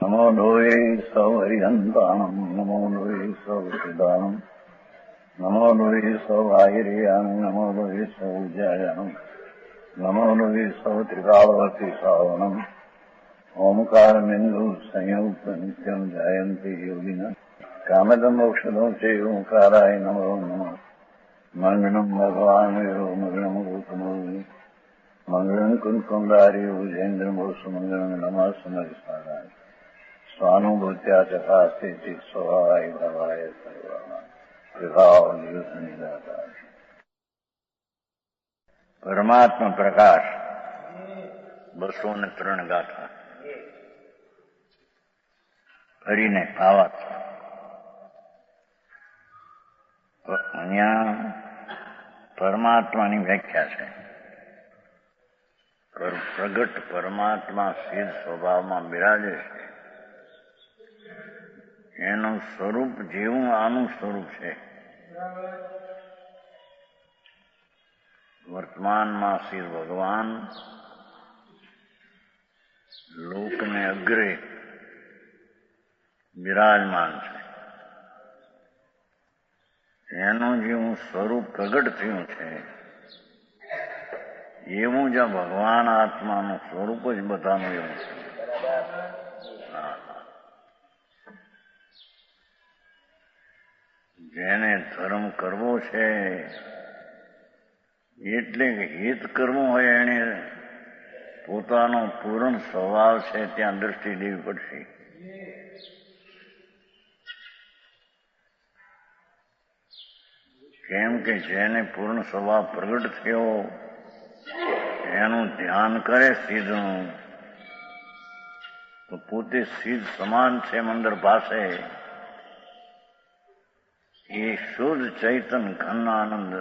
નમો લોહે સૌ હરિહંતાણમ નમો લોહે સૌ સિદ્ધાણમ નમો લોહે સૌ આહિર્યાણમ નમો લોહે સૌ જયાણમ નમો લોહે સૌ ત્રિકાળવતી શ્રાવણમ ઓમકાર બિંદુ સંયુક્ત નિત્યમ જયંતિ યોગિના કામદમ મોક્ષદો છે ઓંકારાય નમો નમઃ મંગળમ ભગવાન વિરો મંગળમ ગૌતમોની મંગળમ કુંકુંદારી ઉજેન્દ્ર મોક્ષ મંગળમ નમઃ સમરિસ્મરાય સ્વાનુભૂત્યા ચકાસ્તે સ્વભાવાય ભવાય સર્વમાં વિભાવ નિયુત નિરાકાર પરમાત્મા પ્રકાશ 203 ગાથા કરીને ભાવાર્થ. અહીંયા પરમાત્માની વ્યાખ્યા છે. પ્રગટ પરમાત્મા સિદ્ધ સ્વભાવમાં બિરાજે છે. એનું સ્વરૂપ જેવું આનું સ્વરૂપ છે. વર્તમાનમાં સિદ્ધ ભગવાન લોકને અગ્રે બિરાજમાન છે. એનું જેવું સ્વરૂપ પ્રગટ થયું છે એવું જ ભગવાન આત્માનું સ્વરૂપ જ બધાનું એવું છે. જેને ધર્મ કરવો છે એટલે કે હિત કરવું હોય એને પોતાનો પૂર્ણ સ્વભાવ છે ત્યાં દ્રષ્ટિ દેવી પડશે. કેમ કે જેને પૂર્ણ સ્વભાવ પ્રગટ થયો એનું ધ્યાન કરે સિદ્ધનું તો પોતે સિદ્ધ સમાન છે મંદર પાસે. એ શુદ્ધ ચૈતન ઘન આનંદ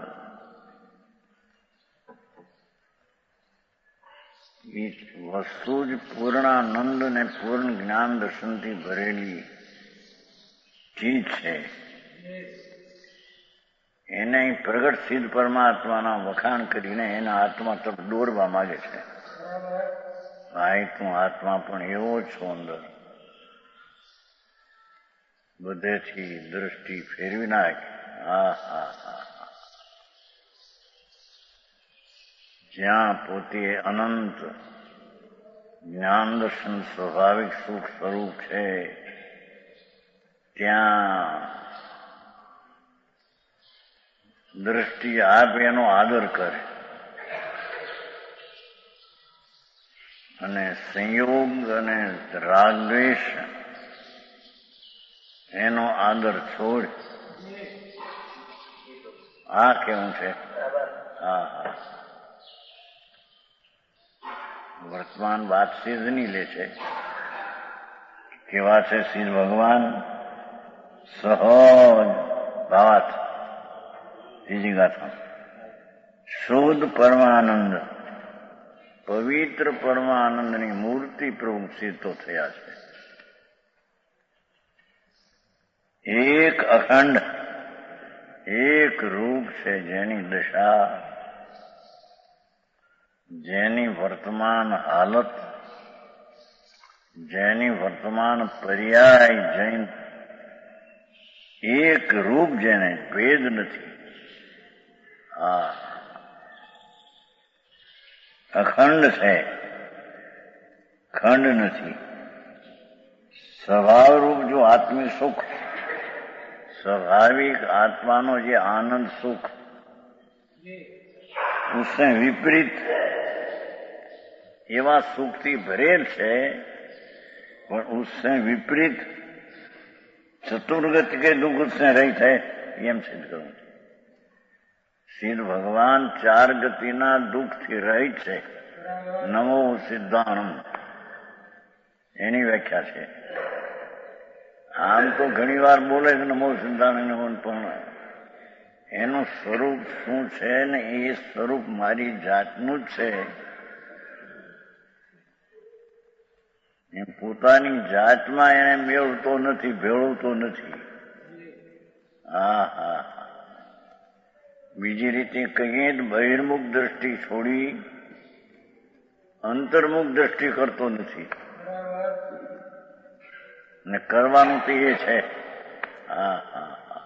એ વસ્તુ જ પૂર્ણાનંદ ને પૂર્ણ જ્ઞાન દર્શનથી ભરેલી ચીજ છે. એને પ્રગટ સિદ્ધ પરમાત્માના વખાણ કરીને એના આત્મા તરફ દોરવા માંગે છે. ભાઈ તું આત્મા પણ એવો છો અંદર, બધેથી દ્રષ્ટિ ફેરવી નાખ. જ્યાં પોતે અનંત જ્ઞાન દર્શન સ્વાભાવિક સુખ સ્વરૂપ છે ત્યાં દ્રષ્ટિ આપ એનો આદર કરે અને સંયોગ અને રાગદ્વેષ એનો આદર છોડ. આ કેવું છે? વર્તમાન વાત સિદ્ધની લે છે. કેવા છે સિદ્ધ ભગવાન? સહજ ભાવાર્થ. ત્રીજી ગાથા. શુદ્ધ પરમાનંદ પવિત્ર પરમાનંદની મૂર્તિ પ્રભુ સિદ્ધો થયા છે. એક અખંડ એક રૂપ છે જેની દશા જેની વર્તમાન હાલત જેની વર્તમાન પર્યાય જૈન એક રૂપ જેને ભેદ નથી. અખંડ છે, ખંડ નથી. સ્વભાવ રૂપ જો આત્મિક સુખ સ્વાભાવિક આત્માનો જે આનંદ સુખ उससे विपरीत એવા સુખથી ભરેલ છે પણ उससे વિપરીત ચતુર્ગતિ કે દુઃખ उससे રહી થાય એમ સિદ્ધ કરવું. સિદ્ધ ભગવાન ચાર ગતિના દુઃખથી રહિત છે. નમો સિદ્ધાણમ એની વ્યાખ્યા છે. આમ તો ઘણી વાર બોલે છે નમો સિદ્ધાણમ, પણ એનું સ્વરૂપ શું છે ને એ સ્વરૂપ મારી જાતનું જ છે. એ પોતાની જાતમાં એને મેળવતો નથી, ભેળવતો નથી. બીજી રીતે કહીએ તો બહિર્મુખ દ્રષ્ટિ છોડી અંતર્મુખ દ્રષ્ટિ કરતો નથી. ને કરવાનું તો એ છે. હા હા હા.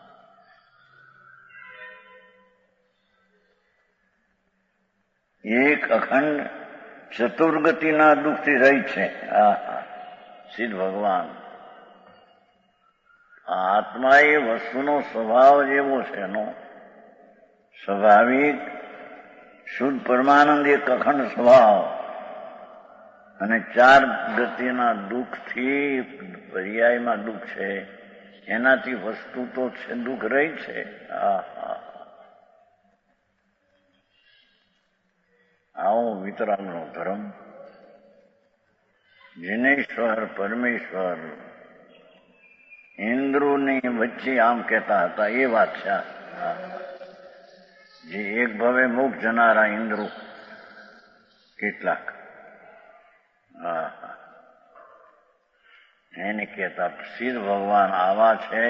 એક અખંડ ચતુર્ગતિના દુઃખથી રહી છે. હા હા. સિદ્ધ ભગવાન. આત્મા એ વસ્તુનો સ્વભાવ જેવો છે એનો સ્વાભાવિક શુદ્ધ પરમાનંદ એક અખંડ સ્વભાવ અને ચાર ગતિના દુઃખથી પર્યાયમાં દુઃખ છે એનાથી વસ્તુ તો છે દુઃખ રહી છે. આવો વિતરાગનો ધર્મ. જિનેશ્વર પરમેશ્વર ઇન્દ્રોની વચ્ચે આમ કહેતા હતા એ વાત છે. જે એક ભવે મુખ જનારા ઇન્દ્રો કેટલાક એને કહેતા સિદ્ધ ભગવાન આવા છે.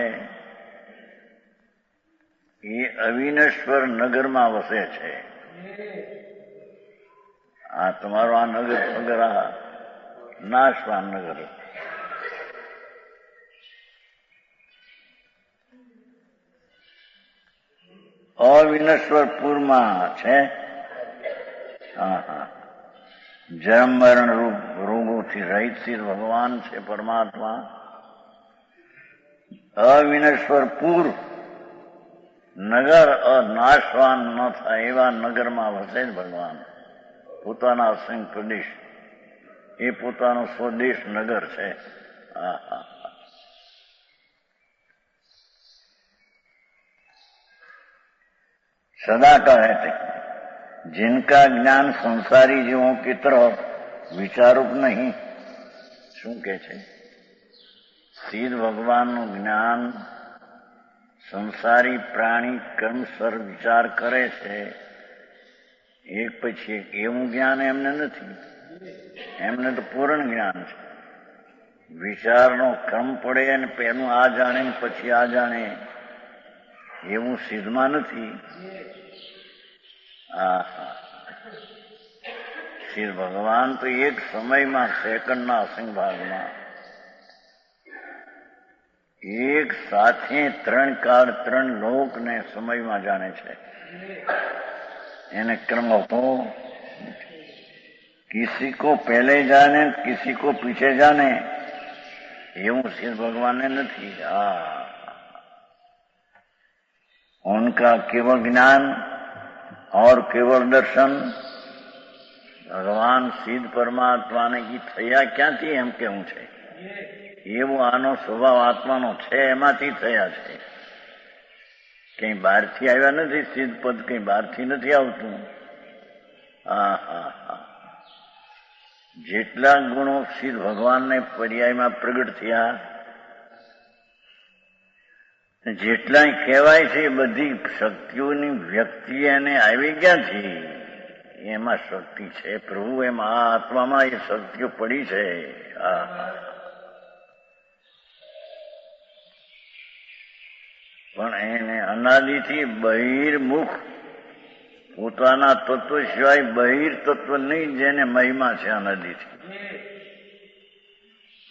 એ અવિનશ્વર નગરમાં વસે છે. આ તમારો આ નગર આ નાશવાન નગર. અવિનશ્વરપુરમાં છે. હા હા. જન્મ મરણ રૂપ રોગોથી રહિત સિદ્ધ ભગવાન છે પરમાત્મા. અવિનશ્વરપુર નગર નાશવાન ન થાય એવા નગરમાં વસે જ ભગવાન. પોતાના અસંગ પ્રદેશ એ પોતાનો સ્વદેશ નગર છે. હા હા. सदा कहते जिनका ज्ञान संसारी जीवों की तरफ विचारूप नहीं. શું કે છે? સિદ્ધ ભગવાનનું જ્ઞાન સંસારી પ્રાણી કર્મસર વિચાર કરે છે એક પછી એક એવું જ્ઞાન એમને નથી. એમને તો પૂર્ણ જ્ઞાન છે. વિચારનો ક્રમ પડે અને પેલું આ જાણે પછી આ જાણે એવું સિદ્ધમાં નથી. સિદ્ધ ભગવાન તો એક સમયમાં સેકન્ડના અસંગ ભાગમાં એક સાથે ત્રણ કાળ ત્રણ લોકને સમયમાં જાણે છે. એને ક્રમ હોતો किसी को पहले जाने किसी को पीछे जाने એવું સિદ્ધ ભગવાનને નથી. उनका केवल ज्ञान और केवल दर्शन ભગવાન સિદ્ધ પરમાત્માને ઈ થયા ક્યાંથી એમ કેવું છે? એવો આનો સ્વભાવ આત્માનો છે એમાંથી થયા છે. કઈ બહારથી આવ્યા નથી. સિદ્ધ પદ કઈ બહારથી નથી આવતું. જેટલા ગુણો સિદ્ધ ભગવાનને પર્યાયમાં પ્રગટ થયા જેટલા કહેવાય છે એ બધી શક્તિઓની વ્યક્તિ એને આવી ક્યાંથી? એમાં શક્તિ છે પ્રભુ. એમાં આ આત્મામાં એ શક્તિઓ પડી છે. પણ એને અનાદિથી બહિર્મુખ પોતાના તત્વ સિવાય બહિર તત્વ નહીં જેને મહિમા છે અનાદિથી.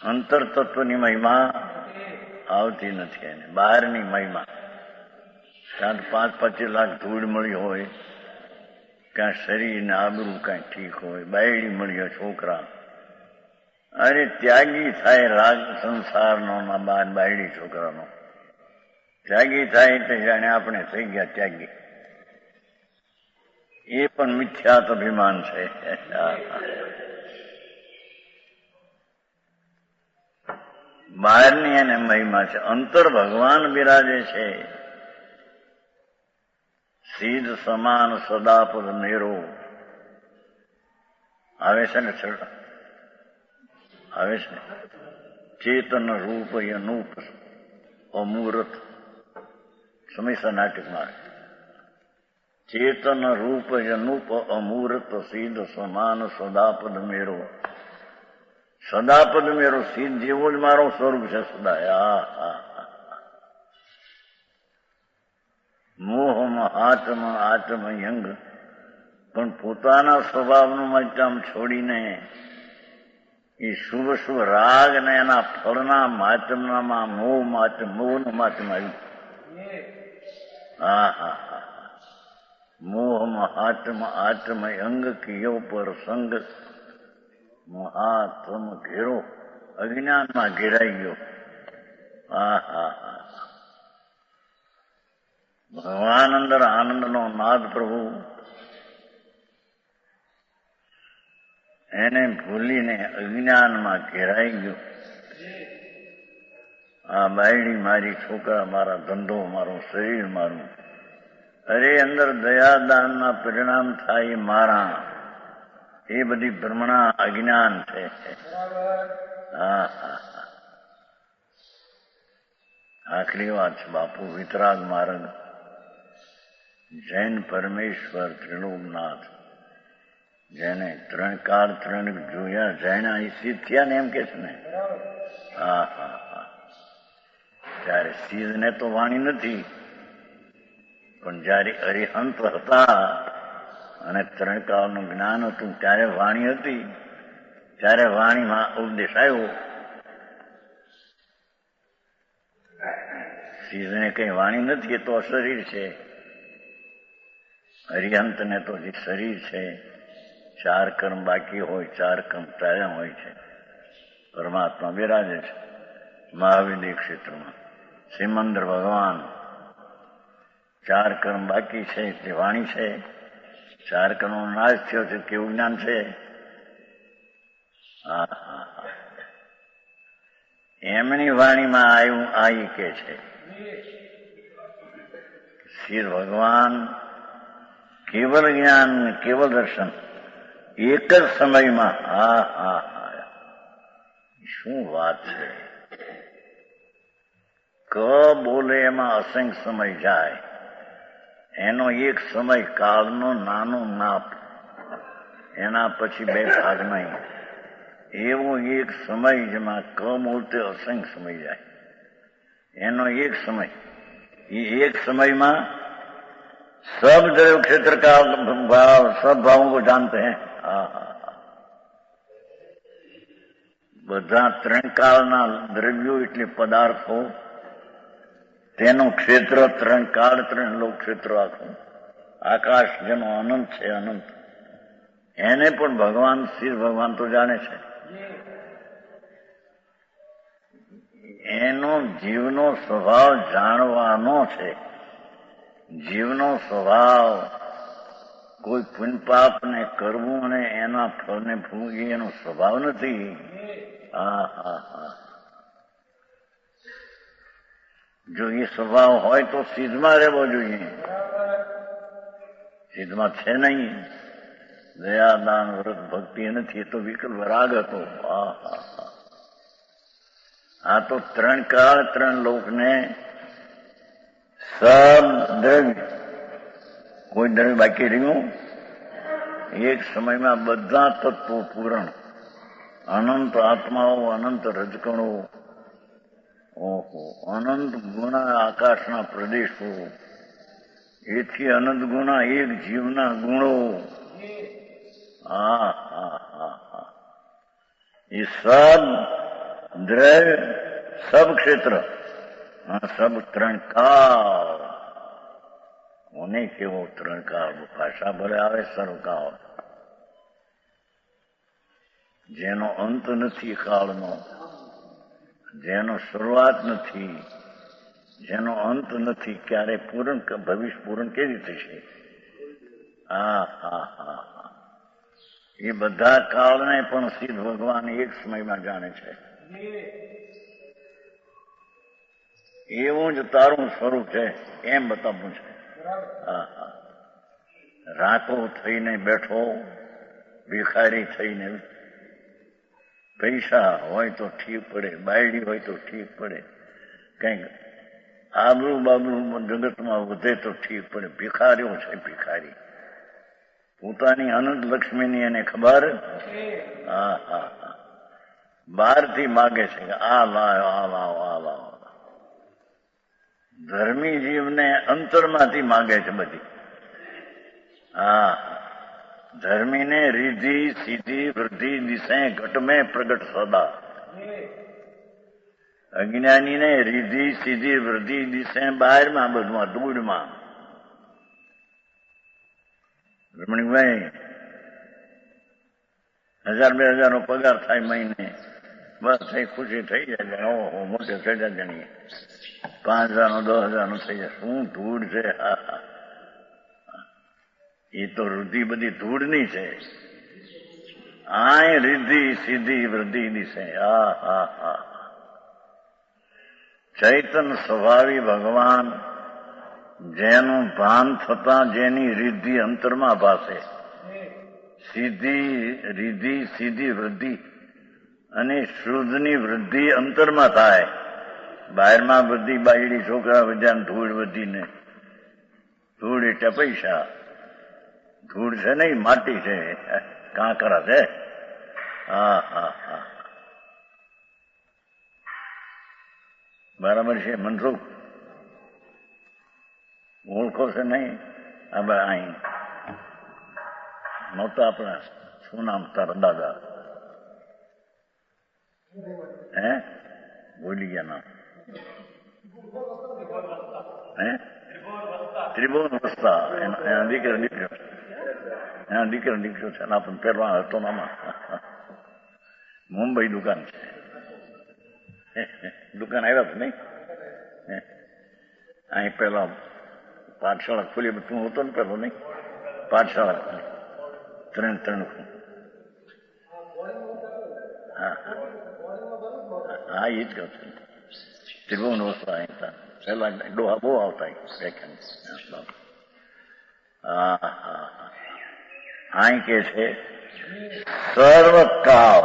અંતર તત્વની મહિમા આવતી નથી એને. બહારની મહિમા ક્યાં 5-25 લાખ ધૂળ મળી હોય, ક્યાં શરીરને આબરૂ કાંઈ ઠીક હોય, બાયડી મળી હોય છોકરા, અરે ત્યાગી થાય રાગ સંસારનો ના બાયડી છોકરાનો ત્યાગી થાય એટલે જાણે આપણે થઈ ગયા ત્યાગી. એ પણ મિથ્યાત અભિમાન છે. બહારની એને મહિમા છે. અંતર ભગવાન બિરાજે છે. સિદ્ધ સમાન સદાપદ મેરો આવે છે ને આવે છે. ચેતન રૂપ અનુપ અમૂર્ત સમયસર નાટકમાં ચેતન રૂપ અનુપ અમૂર્ત સિદ્ધ સમાન સદાપદ મેરો. સદાપદ મેરો સિદ્ધ જેવો જ મારો સ્વરૂપ છે સદા. મોહમાં આત્મયંગ પણ પોતાના સ્વભાવનું મજ્જામ છોડીને એ શુભ શુભ રાગ ને એના ફળના માચમનામાં મોહનું માચમ આવ્યું. હા હા હા. મોહ આચમ અંગ કિયો પર સંગ મહાત્મ ઘેરો અજ્ઞાનમાં ઘેરાઈ ગયો. હા હા હા. ભગવાન અંદર આનંદનો નાદ પ્રભુ એને ભૂલીને અજ્ઞાનમાં ઘેરાઈ ગયો. આ બાયડી મારી, છોકરા મારા, ધંધો મારો, શરીર મારું, અરે અંદર દયાદાનના પરિણામ થાય મારા, એ બધી ભ્રમણા અજ્ઞાન છે. હા હા હા. આખરી વાત છે બાપુ. વિતરાગ માર્ગ, જૈન પરમેશ્વર ત્રિલોકનાથ, જેને ત્રણ કાળ ત્રણ જોયા, જૈના એ સિદ્ધ થયા ને એમ કે છે ને. હા હા હા. ત્યારે સિદ્ધને તો વાણી નથી, પણ જયારે અરિહંત હતા અને ત્રણ કાળનું જ્ઞાન હતું ત્યારે વાણી હતી. ત્યારે વાણીમાં ઉપદેશ આવ્યો. સિદ્ધને કઈ વાણી નથી, એ તો અશરીર છે. અરિહંતને તો જે શરીર છે, ચાર કર્મ બાકી હોય, ચાર કર્મ ચાલ્યા હોય છે. પરમાત્મા બિરાજે છે મહાવિદ્ય ક્ષેત્રમાં. સિમંદર ભગવાન, ચાર કર્મ બાકી છે તે વાણી છે. ચાર કર્મનો નાશ થયો છે કેવું જ્ઞાન છે. હા હા હા. એમની વાણીમાં આવ્યું આ કે છે શ્રી ભગવાન કેવલ જ્ઞાન, કેવલ દર્શન એક જ સમયમાં. હા હા હા. શું વાત છે. ક બોલે એમાં અસંખ્ય સમય જાય. એનો એક સમય કાળનો નાનો નાપ, એના પછી બે ભાગ નહીં. એવો એક સમય જેમાં ક બોલતે અસંખ્ય સમય જાય. એનો એક સમય, એ એક સમયમાં सब द्रव्य क्षेत्र का भाव, सब भावों को जानते हैं. બધા ત્રણ કાળના દ્રવ્યો એટલે પદાર્થો, તેનું ક્ષેત્ર ત્રણ કાળ, ત્રણ લોક ક્ષેત્ર આખું. આકાશ જેનો અનંત છે, અનંત, એને પણ ભગવાન શ્રી ભગવાન તો જાણે છે. એનો જીવનો સ્વભાવ જાણવાનો છે. જીવનો સ્વભાવ કોઈ પુણ્ય પાપ ને કરવું અને એના ફળને ભોગવી એનો સ્વભાવ નથી. હા હા હા. જો એ સ્વભાવ હોય તો સિદ્ધમાં રહેવો જોઈએ. સિદ્ધમાં છે નહીં. દયાદાન વ્રત ભક્તિ નથી, એ તો વિકલ્પ રાગ હતો. હા હા હા. આ તો ત્રણ કાળ ત્રણ લોકને સબ દ્રવ્ય, કોઈ દ્રવ્ય બાકી રહ્યું. એક સમયમાં બધા તત્વો પૂરણ, અનંત આત્માઓ, અનંત રજકણો, ઓહો, અનંત ગુણા આકાશના પ્રદેશો, એથી અનંત ગુણા એક જીવના ગુણો. હા હા હા હા. એ સબ દ્રવ્ય, સબ ક્ષેત્ર, સબ ત્રણ કાળ. કોને કેવો ત્રણ કાળ? ભાષા ભલે આવે સર્વકાળ, જેનો અંત નથી કાળનો, જેનો શરૂઆત નથી, જેનો અંત નથી. ક્યારે પૂરણ, ભવિષ્ય પૂરણ કેવી થશે? હા હા હા હા. એ બધા કાળને પણ સિદ્ધ ભગવાન એક સમયમાં જાણે છે. એવું જ તારું સ્વરૂપ છે એમ બતાવવું છે. હા હા. રાકો થઈને બેઠો, ભિખારી થઈને, પૈસા હોય તો ઠીક પડે, બાયડી હોય તો ઠીક પડે, કંઈક આબરૂ બાબરૂ જગતમાં વધે તો ઠીક પડે. ભિખારીઓ છે ભિખારી. પોતાની અનંત લક્ષ્મીની એને ખબર. હા હા હા. બહારથી માગે છે કે આ લાવો, આ લાવો, આ લાવો. ધર્મી જીવને અંતરમાંથી માગે છે બધી. હા. धर्मी ने रिद्धि सिद्धि वृद्धि दिशे घट में प्रगट सदा। अज्ञानी ने रिद्धि सिद्धि वृद्धि दिशे बाहर में બધું ધૂળમાં. રમણીભાઈ 1000-2000 પગાર થાય મહિને, બસ થઈ ખુશી થઈ જાય. ઓહો મોટે ચડ્યા જણીએ 5000-10,000 થઈ જાય. શું ધૂળ છે! એ તો વૃદ્ધિ બધી ધૂળની છે. આય રિદ્ધિ સિદ્ધિ વૃદ્ધિ દિશે. ચૈતન સ્વભાવી ભગવાન જેનું ભાન થતા જેની રિદ્ધિ અંતરમાં ભાસે, સિદ્ધિ રિદ્ધિ સિદ્ધિ વૃદ્ધિ અને શુદ્ધની વૃદ્ધિ અંતરમાં થાય. બહારમાં બધી બાયડી છોકરા બધા ધૂળ વધીને, ધૂળ એટલે પૈસા, ધૂળ છે નહીં માટી છે, કાંકરા છે. બરાબર છે મનસુખ? ઓળખો છે નહીં? અહીં નહોતા આપણા શું નામ તારા દાદા? હે બોલી ગયા નામ? હે ત્રિભુવન વસ્તા. એના દીકરો છે. આપણને પહેરવા હતો નામાં. મુંબઈ દુકાન છે. દુકાન આવ્યા તો નહીં? અહીં પેલા પાઠશાળા ખુલી, તું હતો ને પેલો નહીં? પાઠશાળા ખુલી 3 હા એ જ કહું છું. ત્રિભુવન વસ્તા અહીં પેલા ડોહા બહુ આવતા વ્યાખ્યાન. અહીં કે છે સર્વકાળ.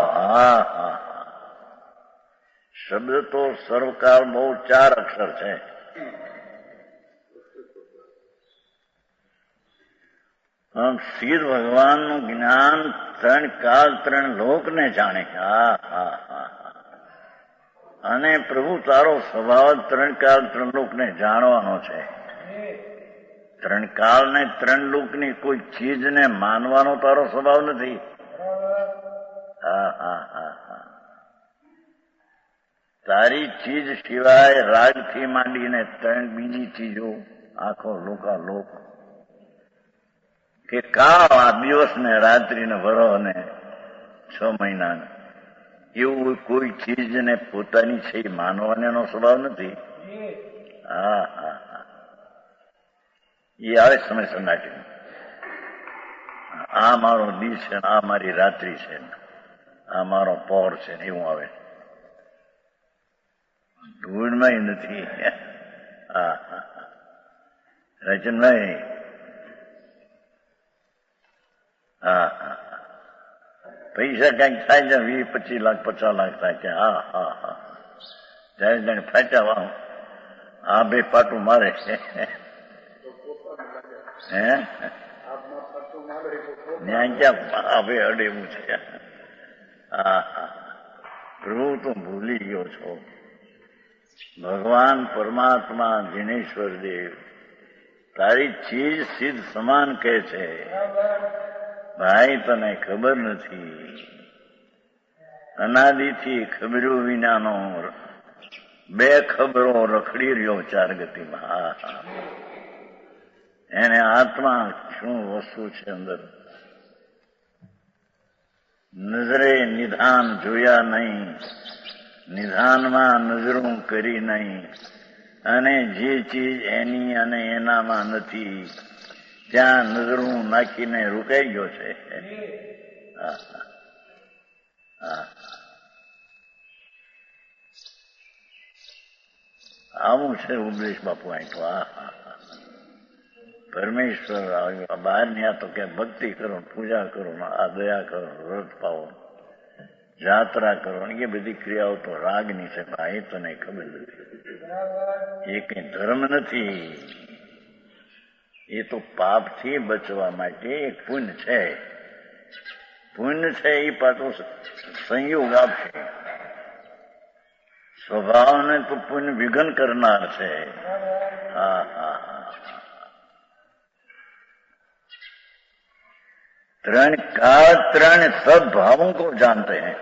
શબ્દ તો સર્વકાળ બહુ 4 અક્ષર છે. શિવ ભગવાનનું જ્ઞાન 3 કાળ 3 લોકને જાણે. અને પ્રભુ તારો સ્વભાવ 3 કાળ 3 લોકને જાણવાનો છે. 3 કાળ ને 3 લોકની કોઈ ચીજને માનવાનો તારો સ્વભાવ નથી. તારી ચીજ સિવાય રાગથી માંડીને 3 બીજી ચીજો આખો લોકાલોક કે કાળ, આ દિવસ ને રાત્રિ ને વરહ ને 6 મહિના એવું કોઈ ચીજને પોતાની છે એ માનવાનો સ્વભાવ નથી. એ આવે સમય સન્નાટી. આ મારો દિવસ છે, આ મારી રાત્રિ છે, આ મારો પહોર છે, એવું આવે. ધૂળમાં નથી. રચનભાઈ પૈસા કઈક થાય છે 20-25 લાખ 50 લાખ થાય છે. જયારે જાણે ફાટ્યા આ બે પાટું મારે છે. હે ત્યાં ક્યાં હવે અડેવું છે. પ્રભુ તું ભૂલી ગયો છો. ભગવાન પરમાત્મા દિનેશ્વર દેવ તારી ચીજ સિદ્ધ સમાન કહે છે. ભાઈ તને ખબર નથી. અનાદિથી ખબરો વિનાનો 2 ખબરો રખડી રહ્યો 4 ગતિમાં. એને આત્મા શું વસ્તુ છે અંદર? નજરે નિધાન જોયા નહીં, નિધાનમાં નજરું કરી નહીં, અને જે ચીજ એની અને એનામાં નથી ત્યાં નજરું નાખીને રોકાઈ ગયો છે. આવું છે ઉપદેશ બાપુ. અહીં તો પરમેશ્વર બહાર ની તો કે ભક્તિ કરો, પૂજા કરો, આ દયા કરો, વ્રત પાવો, જાત્રા કરો, એ બધી ક્રિયાઓ તો રાગની છે. ભાઈ તને ખબર નથી. એ કઈ ધર્મ નથી. એ તો પાપથી બચવા માટે એક પુણ્ય છે. પુણ્ય છે એ પાછો સંયોગ આપશે. સ્વભાવને તો પુણ્ય વિઘન કરનાર છે. त्रण काल त्रण सब भावों को जानते हैं।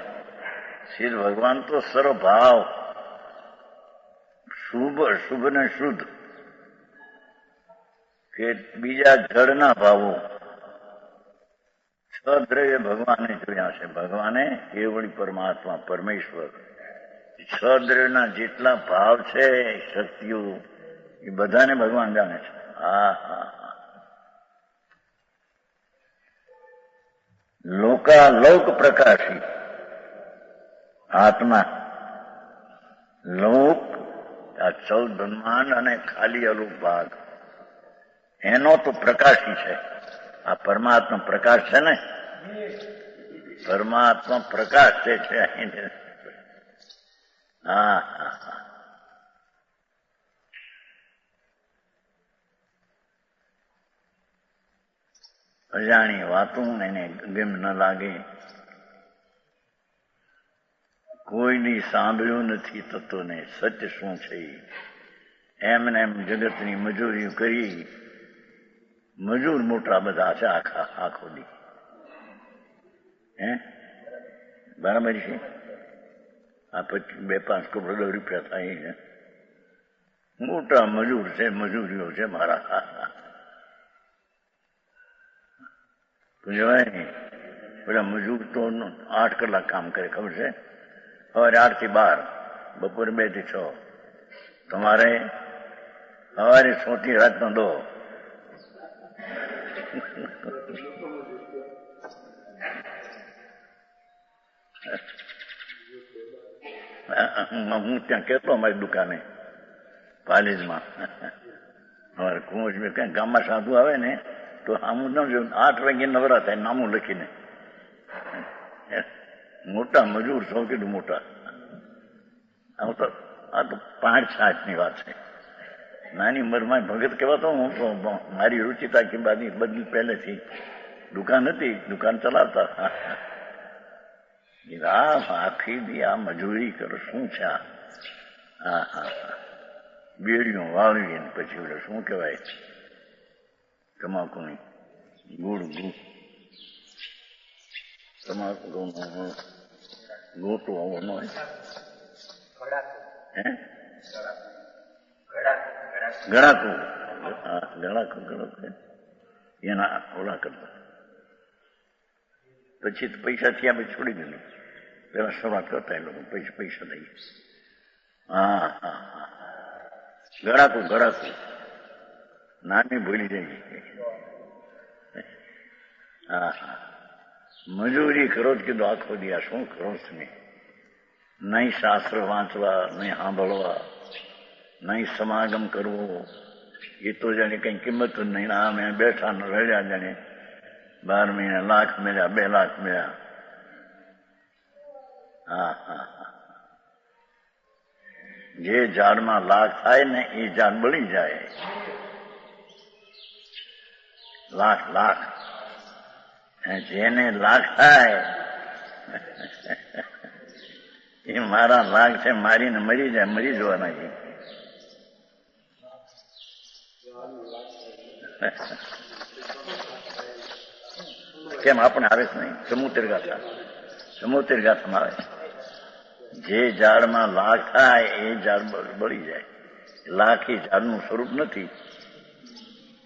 श्री भगवान तो सर्वभाव, શુભ અશુભ ને શુદ્ધ કે બીજા જળના ભાવો, છ દ્રવ્ય ભગવાને જોયા છે. ભગવાને કેવળી પરમાત્મા પરમેશ્વર છ દ્રવ્યના જેટલા ભાવ છે, શક્તિઓ, એ બધાને ભગવાન જાણે છે. હા હા હા. લોકાલોક પ્રકાશી આત્મા, લોક આ 14 બ્રહ્માંડ અને ખાલી અલોક ભાગ, એનો તો પ્રકાશી છે. આ પરમાત્મા પ્રકાશ છે ને, પરમાત્મા પ્રકાશ છે. હા હા હા. અજાણી વાતો એને ગમ ન લાગે. કોઈની સાંભળ્યું નથી તત્વને, સત્ય શું છે. એમને એમ જગતની મજૂરી કરી. મજૂર મોટા બધા છે આખો દી. હે બરાબર છે. આ 2-5 કરોડ રૂપિયા થાય, મોટા મજૂર છે, મજૂરીઓ છે મારા. જવાય નહીં. પેલા મજૂર તો 8 કલાક કામ કરે, ખબર છે? સવારે 8 થી 12, બપોરે 2 થી 6. તમારે સવારે 6 થી રાતનો 2. હું ત્યાં કેતો અમારી દુકાને પાલેજમાં, અમારે કુંવર કઈ ગામમાં સાધુ આવે ને તો આમું ન જોયું, 8 વાગે નવરા થાય નામું લખીને. મોટા મજૂર, સૌથી મોટા. આ તો 5-6 ની વાત છે. નાની ઉંમરમાં ભગત કહેવાતો હું. મારી રુચિતા કે બદલી પહેલેથી દુકાન હતી, દુકાન ચલાવતા. આખી દી આ મજૂરી કરો, શું છે આ? હા હા હા. બેડીઓ વાળવી ને પછી ઓલે શું કહેવાય, તમાકુની ગુડ તમાકુ ગોટો આવો ન હોય, ગળાકું. હા, ગળાકું એના ઓલા કરતા. પછી તો પૈસા થયા પછી છોડી દીધું. પેલા શરૂઆત કરતા એ લોકો, પછી પૈસા દઈએ. હા હા હા. ગળાકું નાની ભૂલી જાય. હા હા. મજૂરી કરો જ કીધું આખો દી. શું કરો તમે? નહીં શાસ્ત્ર વાંચવા, નહીં સાંભળવા, નહીં સમાગમ કરવો. એ તો જાણે કઈ કિંમત જ નહીં. આ મેં બેઠા ને રડ્યા, જાણે 12 મહિને લાખ મળ્યા, 2 લાખ મળ્યા. હા હા હા. જે ઝાડમાં લાખ થાય ને એ ઝાડ બળી જાય. લાખ. જેને લાખ થાય એ મારા લાખ છે, મારીને મરી જાય, મરી જવાના છે. કેમ આપણે આવે છે નહીં? સમુદ્ર ગાથામાં આવે. જે ઝાડમાં લાખ થાય એ ઝાડ બળી જાય. લાખ એ ઝાડનું સ્વરૂપ નથી.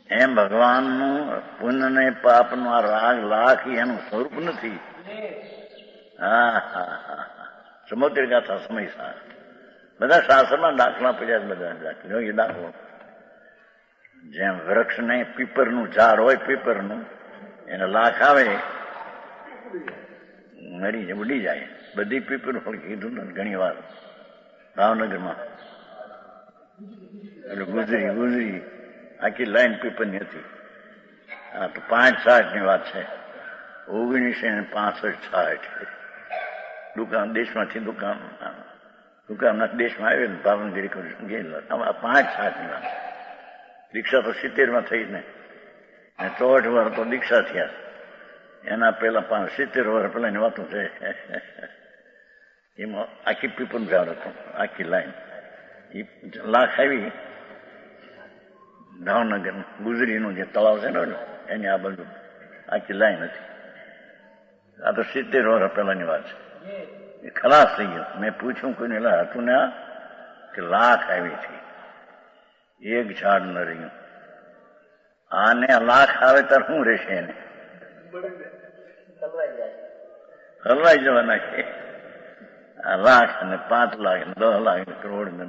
એમ ભગવાનનું પુણ્ય ને પાપનું આ રાગ લાખ એનું સ્વરૂપ નથી. હા હા હા. સમુદ્ર ગાથા સમય બધા શાસ્ત્રમાં દાખલા પડ્યા. બધા દાખલો એ દાખલો. જેમ વૃક્ષને પીપરનું ઝાડ હોય, પીપરનું એને લાખ આવે, મરી જાય, ઉડી જાય. બધી પીપર કીધું ને ઘણી વાર ભાવનગરમાં એટલે ગુજરી આખી લાઈન પીપરની હતી. હા તો 5-60 ની વાત છે. 1965-66 દુકાન દેશમાંથી દુકાનના દેશમાં આવે ને ભાવનગર ગયેલા. 5-60 ની વાત. દીક્ષા તો 70 થઈ ને 64 વાર તો દીક્ષા થયા. એના પેલા 70 વર્ષ પેલા ની વાતો છે. એમાં આખી પીપલ ઝાડ હતું, આખી લાઈન. લાખ આવી ભાવનગર ગુજરીનું જે તળાવ છે ને એની આ બાજુ આખી લાઈન હતી. આ તો 70 વર્ષ પહેલાની વાત છે. એ ખલાસ થઈ ગયો. મેં પૂછ્યું કોઈને હતું ને કે લાખ આવી છે, એક ઝાડ ન રહ્યું. આને લાખ આવે ત્યારે શું રહેશે? એને હલવાઈ જવાના છે. આ લાખ ને 5 લાખ ને 10 લાખ ને કરોડ ને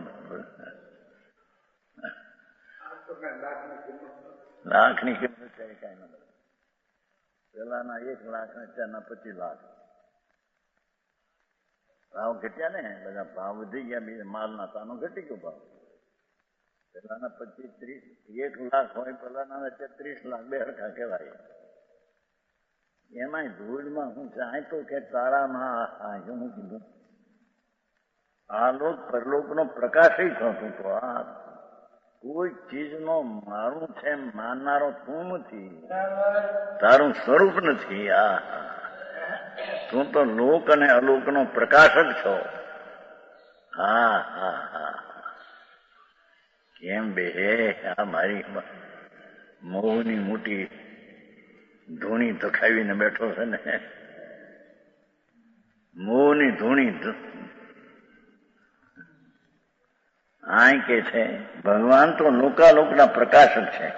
લાખની કિંમત કઈ ન મળે. પેલાના 1 લાખ ને અત્યારના 25 લાખ. ભાવ ઘટ્યા ને, બધા ભાવ વધી ગયા. બીજા માલના તાનો ઘટી ગયો ભાવ. પેલાના 25, 30, 1 લાખ હોય પેલાના, અત્યારે 30 લાખ, બે હરખા કહેવાય. એમાંય ધૂળમાં હું ચાહે તો કે તારામાં હું કીધું આ લોક પરલોકનો પ્રકાશ થતું તો આ કોઈ ચીજનો મારું છે માનનારો તું નથી, તારું સ્વરૂપ નથી. આ તું તો લોક અને અલોકનો પ્રકાશક છો. હા હા હા. કેમ બે આ મારી મોહની મોટી ધૂણી ધખાવીને બેઠો છે ને, મોહની ધૂણી. આ કે છે ભગવાન તો લોકાલોકના પ્રકાશક છે.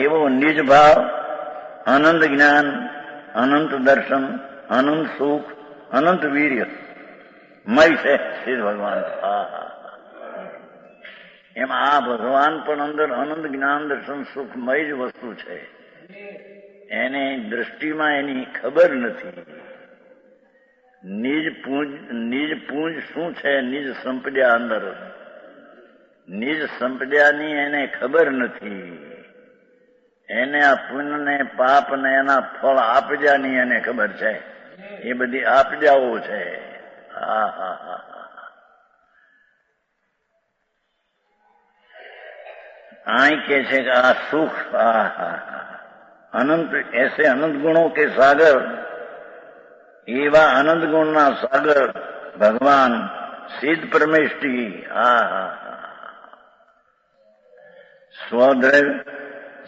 એવો નિજ ભાવ, અનંત જ્ઞાન, અનંત દર્શન, અનંત સુખ, અનંત વીર્ય મય છે શ્રી ભગવાન. એમાં આ ભગવાન પણ અંદર અનંત જ્ઞાન, દર્શન, સુખમય જ વસ્તુ છે. એને દ્રષ્ટિમાં એની ખબર નથી. નિજ પૂંજ શું છે? નિજ સંપદા અંદર, નિજ સંપદાની એને ખબર નથી. એને આ પુણ્ય ને પાપ ને એના ફળ આપજાની એને ખબર છે. એ બધી આપજાઓ છે. હા હા હા. आई के છે કે આ સુખ અનંત ऐसे अनंत गुणों के सागर, एवा अनंत गुणना सागर भगवान सिद्ध परमेष्टि. स्वद्रव्य,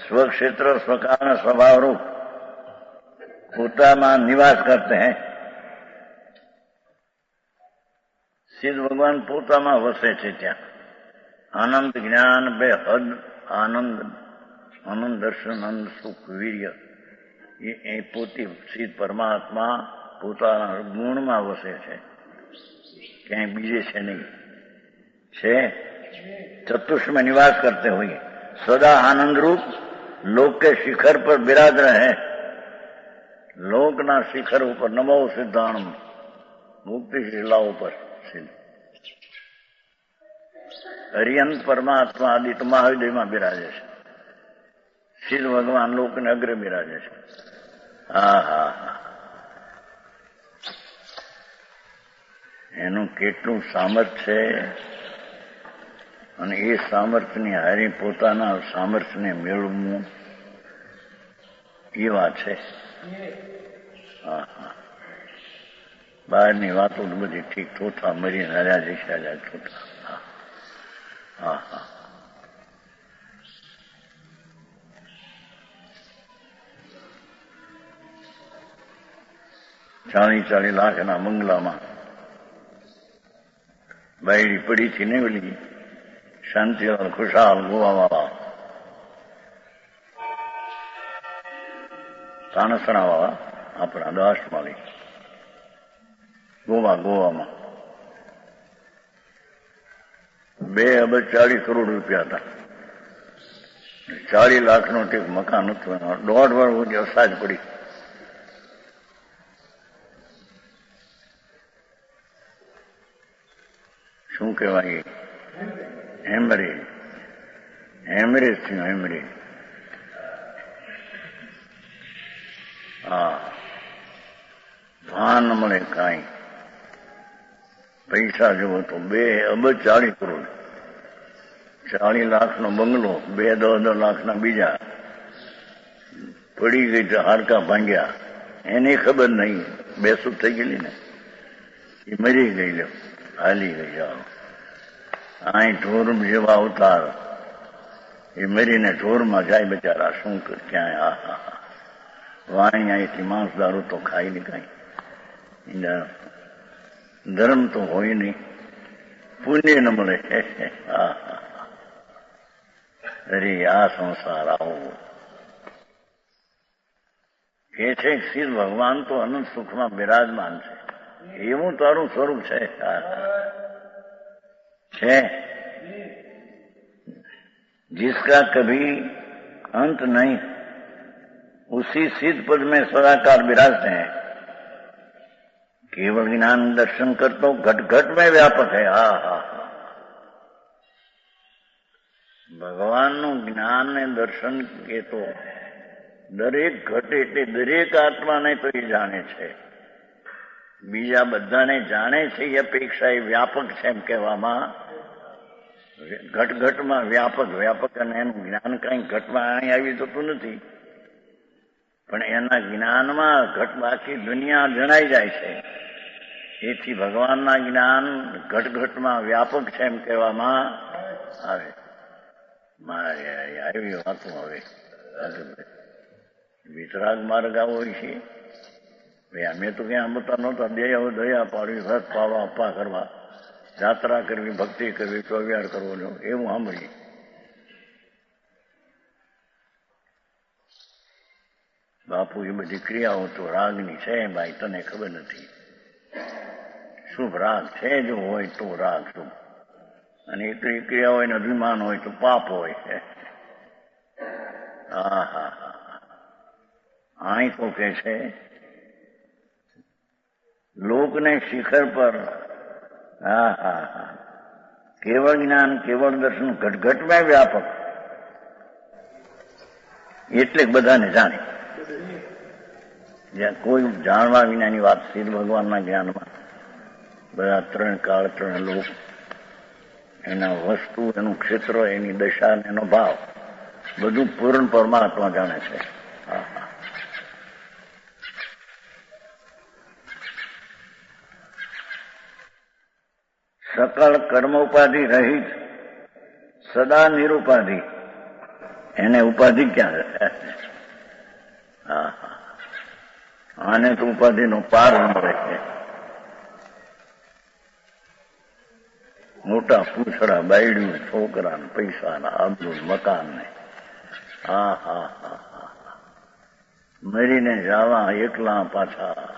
स्वक्षेत्र, स्वकारण, स्वभाव रूप પોતામાં નિવાસ કરતે હૈ. સિદ્ધ ભગવાન પોતામાં વસે છે. ત્યાં આનંદ જ્ઞાન બેહદ આનંદ, આનંદ દર્શન, આનંદ સુખ વીર્ય એ પોતે સિદ્ધ પરમાત્મા પોતાના ગુણમાં વસે છે. ક્યાંય બીજે છે નહીં. છે ચતુષ્મય નિવાસ કરते हुए सदा आनंद रूप लोक के शिखर पर विराज रहे. લોકના શિખર ઉપર નમો સિદ્ધાણમ મુક્તિ શિલાઓ પર હરિયંત પરમાત્મા આદિત્ય મહાવિદયમાં બિરાજે છે. સિદ્ધ ભગવાન લોકને અગ્રે બિરાજે છે. હા હા હા. એનું કેટલું સામર્થ્ય છે અને એ સામર્થ્યની હારી પોતાના સામર્થ્યને મેળવવું એ વાત છે. હા હા. બહારની વાતો તો બધી ઠીક થોથા મરીને હર્યા જઈશા જાય થોથા. હા હા. ચાલી લાખના બંગલામાં બાયડી પડી થી નહીં ઓલી શાંતિલાલ ખુશાલ ગોવાવાળા, તાણસણા વાળા આપણા દાસમાળી ગોવામાં 2 અબજ 40 કરોડ રૂપિયા હતા. 40 લાખનું ટેક મકાન હતું. 1.5 વર્ષ અસાજ પડી. શું કહેવાય? હેમરેજ થયું. હેમરેજ. હા. ભાન મળે કાંઈ. પૈસા જુઓ તો 2 અબજ 40 કરોડ. 40 લાખનો બંગલો, 2-10 લાખના બીજા. પડી ગઈ તો હાડકા ભાંગ્યા. એની ખબર નહીં. બેસું થઈ ગયેલી ને એ મરી ગઈ. લો હાલી ગઈ. જાઓ અહીં ઢોર જેવા અવતાર એ મરીને ઢોરમાં જાય બચારા. શું ક્યાંય. હા હા. વાણી અહીંથી માંસ દારૂ તો ખાય નહીં કાંઈ, ધર્મ તો હોય નહીં, પુણ્ય ન મળે. અરે આ સંસાર આવો કે છે. શિવ ભગવાન તો અનંત સુખમાં બિરાજમાન છે, એવું તારું સ્વરૂપ છે. जिसका कभी अंत नहीं, उसी सिद्ध पद में सदाकार विराजते हैं. केवल ज्ञान दर्शन करता घट घट में व्यापक है. ભગવાનનું જ્ઞાન ને દર્શન એ તો દરેક ઘટે એટલે દરેક આત્માને તો એ જાણે છે. બીજા બધાને જાણે છે એ અપેક્ષા એ વ્યાપક છે એમ કહેવામાં. ઘટઘટમાં વ્યાપક વ્યાપક, અને એનું જ્ઞાન કઈ ઘટમાં અહીં આવી જતું નથી, પણ એના જ્ઞાનમાં ઘટ બાકી દુનિયા જણાઈ જાય છે. એથી ભગવાનના જ્ઞાન ઘટઘટમાં વ્યાપક છે એમ કહેવામાં આવે. મારે આવી વાતો હવે વિતરાગ માર્ગ આવો છે. ભાઈ અમે તો ક્યાં આંબતા નહોતા, દયા પાડવી, વ્રત પાડવા, અપ્પા કરવા, યાત્રા કરવી, ભક્તિ કરવી, ચોવ્યાર કરવો, એવું સાંભળીએ. બાપુ એ બધી ક્રિયાઓ તો રાગની છે ભાઈ, તને ખબર નથી. શુભ રાગ છે, જો હોય તો રાગ શુભ, અને એકલી ક્રિયા હોય ને અભિમાન હોય તો પાપ હોય. અહીં તો કે છે લોકને શિખર પર કેવળ જ્ઞાન કેવળ દર્શન ઘટઘટમાં વ્યાપક, એટલે બધાને જાણે. જ્યાં કોઈ જાણવા વિનાની વાત સિદ્ધ ભગવાનના જ્ઞાનમાં બધા ત્રણ કાળ ત્રણ લોક, એના વસ્તુ, એનું ક્ષેત્ર, એની દશા, એનો ભાવ બધું પૂર્ણ પરમાત્મા જાણે છે. સકળ કર્મ ઉપાધિ રહિત, સદા નિરુપાધિ, એને ઉપાધિ ક્યાં છે? આને તો ઉપાધિનો પાર મળે છે. મોટા પૂછડા, બાયડ્યું, છોકરા, પૈસા, આબરૂ, મકાન ને મરીને જવા એકલા પાછા,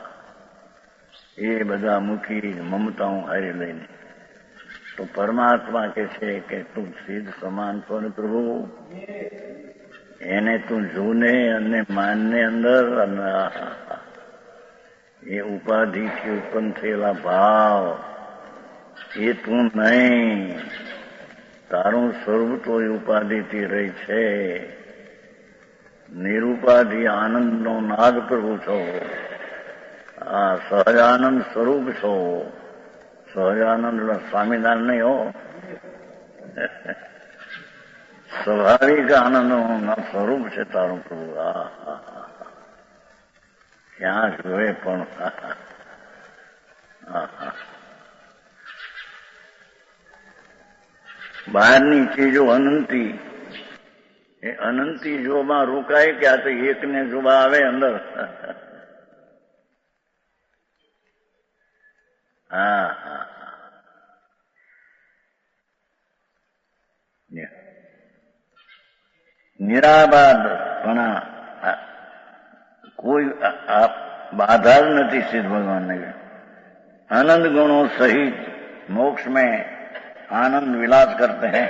એ બધા મૂકી મમતાઓ હારી લઈને તો પરમાત્મા કે છે કે તું સિદ્ધ સમાન છો ને પ્રભુ, એને તું જોને અને માનને અંદર, અને એ ઉપાધિથી ઉત્પન્ન થયેલા ભાવ એ તું નહીં, તારું સ્વરૂપ તો એ ઉપાધિથી રહી છે. નિરુપાધિ આનંદનો નાદ પ્રભુ છો, આ સહજાનંદ સ્વરૂપ છો. સહજાનંદ સ્વામિનારાયણ નહીં હો, સ્વાભાવિક આનંદનું સ્વરૂપ છે તારું પ્રભુ. ક્યાં જોયે પણ બહારની ચીજો અનંતી, એ અનંતી જોમાં રોકાય કે આ તો એકને જોવા આવે અંદર. નિરાબાદ પણ કોઈ બાધા જ નથી સિદ્ધ ભગવાનને. आनंद गुणों सहित मोक्ष में आनंद विलास करते हैं.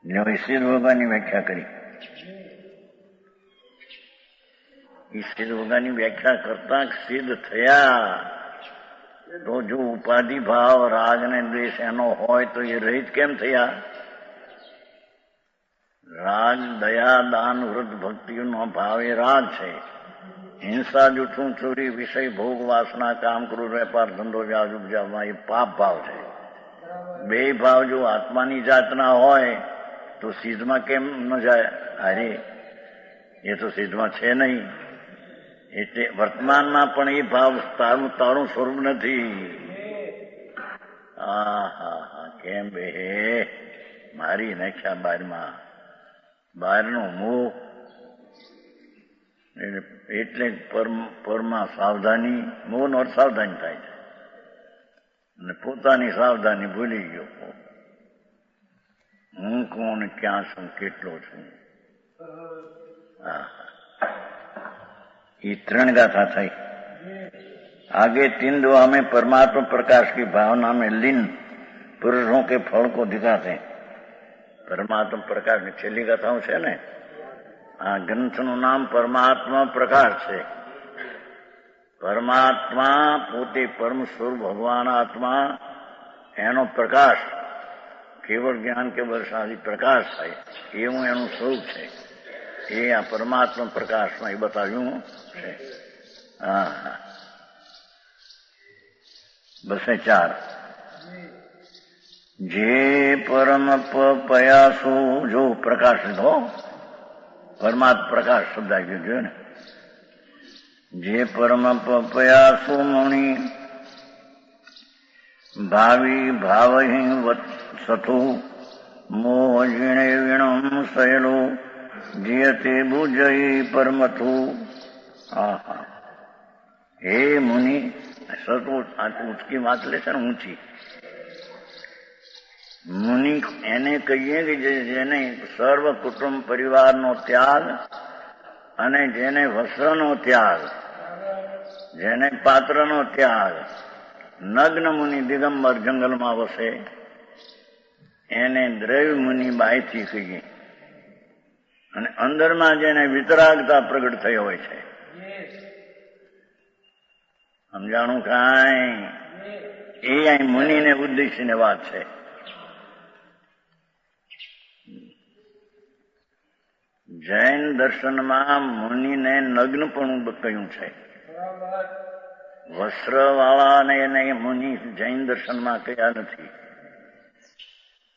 जो सिद्ध भगवान की व्याख्या करी, सिद्ध भगवान की व्याख्या करता सिद्ध थया तो जो उपाधि भाव राग ने द्वेष एनो होय तो ये रहित केम थया? राग दया दान वृद्ध भक्ति नो भाव ये राग है. हिंसा जूठूं चोरी विषय भोग वासना काम क्रोध વેપાર ધંધો વ્યાજ ઉપજાવવા એ પાપ ભાવ છે. બે ભાવ જો આત્માની જાતના હોય તો સિદ્ધમાં કેમ ન જાય? અરે એ તો સિદ્ધમાં છે નહીં. એટલે વર્તમાનમાં પણ એ ભાવ તારું સ્વરૂપ નથી. કેમ બે મારી નાખ્યા બહારનો મોહ એટલે પરમાં સાવધાની, મૌન ઓર સાવધાની થાય છે, અને પોતાની સાવધાની ભૂલી ગયો. હું કોણ, ક્યાં છું, કેટલો છું. ये 3 गाथा थी. आगे 3 दुआ में परमात्मा प्रकाश की भावना में लीन पुरुषों के फल को दिखाते हैं. परमात्मा प्रकाश ની છેલ્લી ગાથાઓ છે ને, આ ગ્રંથનું નામ પરમાત્મા પ્રકાશ છે. પરમાત્મા પોતે પરમ સ્વરૂપ ભગવાન આત્મા, એનો પ્રકાશ કેવળ જ્ઞાન કે વર્ષાથી પ્રકાશ થાય એવું એનું સ્વરૂપ છે. એ આ પરમાત્મા પ્રકાશમાં એ બતાવ્યું છે. હા, 204 જે પરમ પયાસુ, જો પ્રકાશ લીધો, પરમાત્મા પ્રકાશ શબ્દ આવી ગયો ને. જે પરમ પયાસુ મુનિ ભાવિ ભાવહી સથુ મોહ જીણે વીણમ શયલો જીયતે બુજઈ પરમથુ. હે મુનિ, સતોષ ઊંચકી વાત લે છે ને, ઊંચી. મુનિ એને કહીએ કે જેને સર્વ કુટુંબ પરિવારનો ત્યાગ અને જેને વસ્ત્રનો ત્યાગ, જેને પાત્રનો ત્યાગ, નગ્ન મુનિ દિગંબર જંગલમાં વસે, એને દ્રવ્ય મુનિ બાયથી કહીએ. અને અંદરમાં જેને વિતરાગતા પ્રગટ થઈ હોય છે, સમજાણું કાંઈ? એ અહીં મુનિને ઉદ્દેશીને વાત છે. જૈન દર્શનમાં મુનિને નગ્નપણું કહ્યું છે. વસ્ત્રવાળાને એને મુનિ જૈન દર્શનમાં કયા નથી.